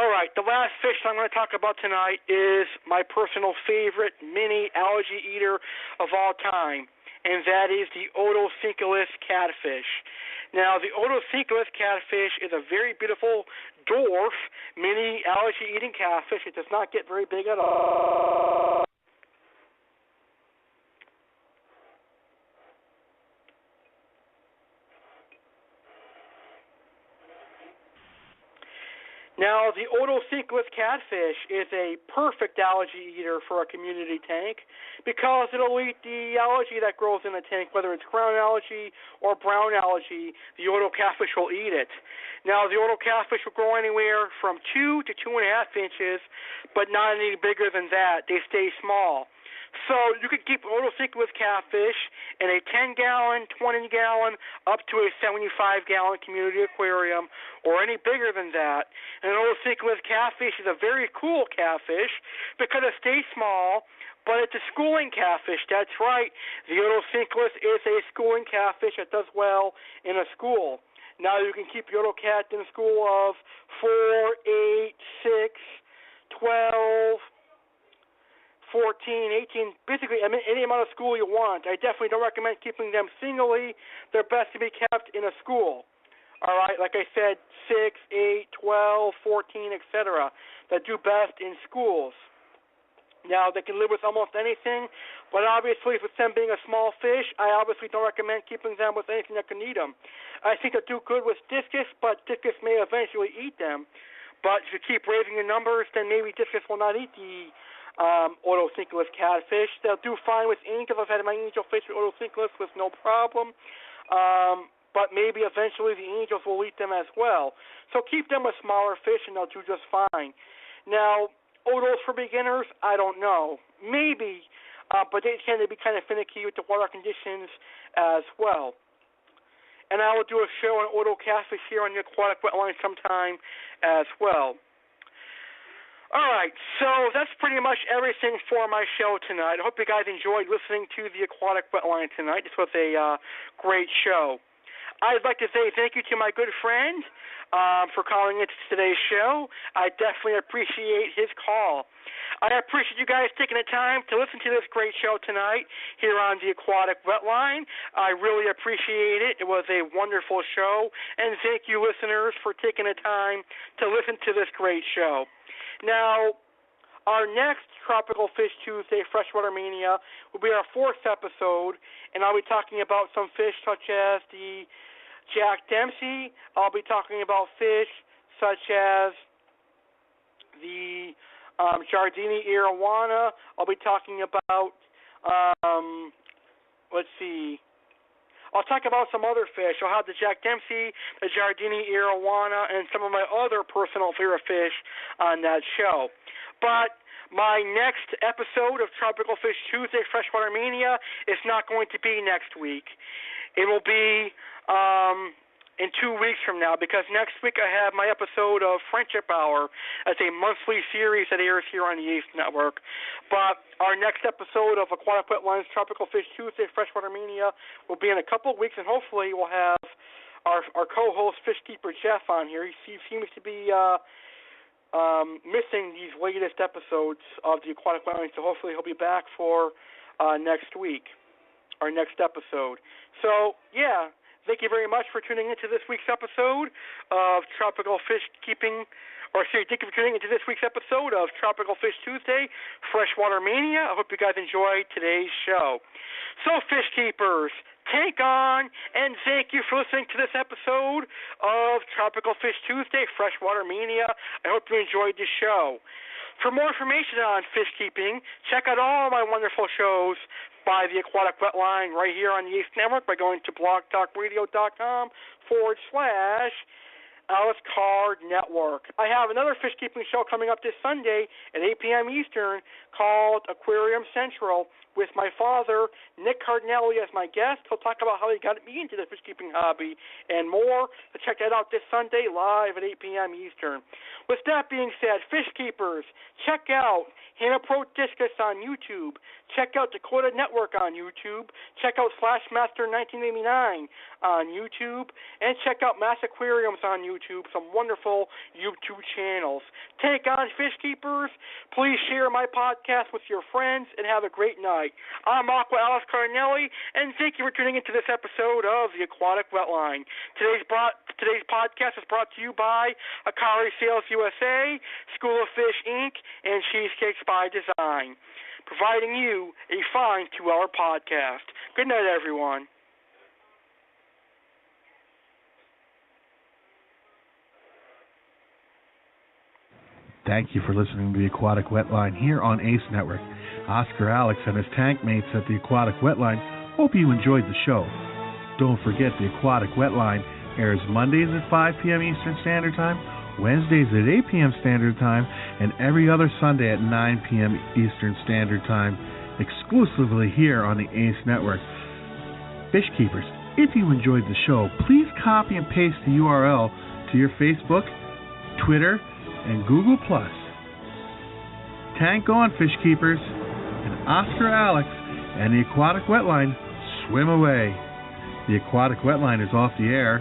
All right, the last fish I'm going to talk about tonight is my personal favorite mini algae eater of all time, and that is the Otocinclus catfish. Now, the Otocinclus catfish is a very beautiful dwarf mini algae-eating catfish. It does not get very big at all. Now, the Cichlids catfish is a perfect algae eater for a community tank because it'll eat the algae that grows in the tank, whether it's crown algae or brown algae. The catfish will eat it. Now, the catfish will grow anywhere from 2 to 2.5 inches, but not any bigger than that. They stay small. So you could keep Cichlids catfish in a 10-gallon, 20-gallon, up to a 75-gallon community aquarium, or any bigger than that. And an Cichlids catfish is a very cool catfish because it stays small, but it's a schooling catfish. That's right. The Cichlids is a schooling catfish that does well in a school. Now you can keep cat in a school of 4, 8, 6, 12, 14, 18, basically any amount of school you want. I definitely don't recommend keeping them singly. They're best to be kept in a school. All right, like I said, 6, 8, 12, 14, etc. that do best in schools. Now, they can live with almost anything, but obviously with them being a small fish, I obviously don't recommend keeping them with anything that can eat them. I think they'll do good with discus, but discus may eventually eat them. But if you keep raising the numbers, then maybe discus will not eat the Cichlids catfish. They'll do fine with angels. I've had my angel fish with Cichlids with no problem. But maybe eventually the angels will eat them as well. So keep them with smaller fish and they'll do just fine. Now, odos for beginners, I don't know. Maybe, but they tend to be kind of finicky with the water conditions as well. And I will do a show on odo catfish here on the Aquatic Wetline sometime as well. All right, so that's pretty much everything for my show tonight. I hope you guys enjoyed listening to the Aquatic Wetline tonight. This was a great show. I'd like to say thank you to my good friend for calling into today's show. I definitely appreciate his call. I appreciate you guys taking the time to listen to this great show tonight here on the Aquatic Wetline. I really appreciate it. It was a wonderful show, and thank you, listeners, for taking the time to listen to this great show. Now, our next Tropical Fish Tuesday Freshwater Mania will be our 4th episode, and I'll be talking about some fish such as the Jack Dempsey. I'll be talking about fish such as the Jardini arowana. I'll be talking about, I'll talk about some other fish. I'll have the Jack Dempsey, the Jardini arowana, and some of my other personal favorite fish on that show. But my next episode of Tropical Fish Tuesday Freshwater Mania is not going to be next week. It will be in 2 weeks from now, because next week I have my episode of Friendship Hour as a monthly series that airs here on the A.C.E Network. But our next episode of Aquatic Wetline's Tropical Fish Tuesday Freshwater Mania will be in a couple of weeks, and hopefully we'll have our co-host Fish Keeper Jeff on here. He seems to be missing these latest episodes of the Aquatic Wetline, so hopefully he'll be back for next week, our next episode. So, yeah. Thank you very much for tuning into this week's episode of Tropical Fish Keeping, thank you for tuning into this week's episode of Tropical Fish Tuesday Freshwater Mania. I hope you guys enjoyed today's show. So, fish keepers, take on, and thank you for listening to this episode of Tropical Fish Tuesday Freshwater Mania. I hope you enjoyed the show. For more information on fish keeping, check out all my wonderful shows by the Aquatic Wetline right here on the A.C.E Network by going to blogtalkradio.com/Alex Card Network. I have another fish keeping show coming up this Sunday at 8 p.m. Eastern called Aquarium Central with my father, Nick Cardinelli, as my guest. He'll talk about how he got me into the fish keeping hobby and more. So check that out this Sunday live at 8 p.m. Eastern. With that being said, fish keepers, check out Hannah Pro Discus on YouTube. Check out Dakota Network on YouTube. Check out Slashmaster 1989 on YouTube. And check out Mass Aquariums on YouTube, some wonderful YouTube channels. Take on, fish keepers. Please share my podcast with your friends and have a great night. I'm Aqua Alex Cardinelli, and thank you for tuning into this episode of the Aquatic Wetline. Today's podcast is brought to you by Akari Sales USA, School of Fish Inc., and Cheesecakes by Design, providing you a fine 2-hour podcast. Good night, everyone. Thank you for listening to the Aquatic Wetline here on ACE Network. Oscar Alex and his tank mates at the Aquatic Wetline hope you enjoyed the show. Don't forget the Aquatic Wetline airs Mondays at 5 p.m. Eastern Standard Time, Wednesdays at 8 p.m. Standard Time, and every other Sunday at 9 p.m. Eastern Standard Time, exclusively here on the ACE Network. Fish Keepers, if you enjoyed the show, please copy and paste the URL to your Facebook, Twitter, and Google+. Tank on, Fish Keepers, and Oscar Alex and the Aquatic Wetline swim away. The Aquatic Wetline is off the air.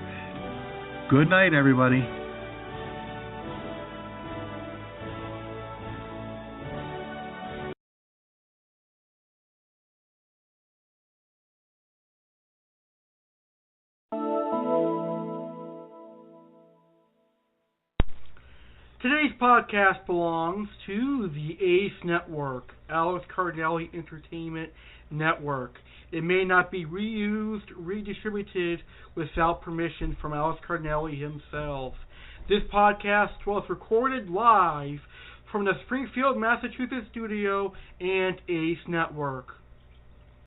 Good night, everybody. Today's podcast belongs to the ACE Network, Alex Cardinelli Entertainment Network. It may not be reused, redistributed without permission from Alex Cardinelli himself. This podcast was recorded live from the Springfield, Massachusetts studio and ACE Network.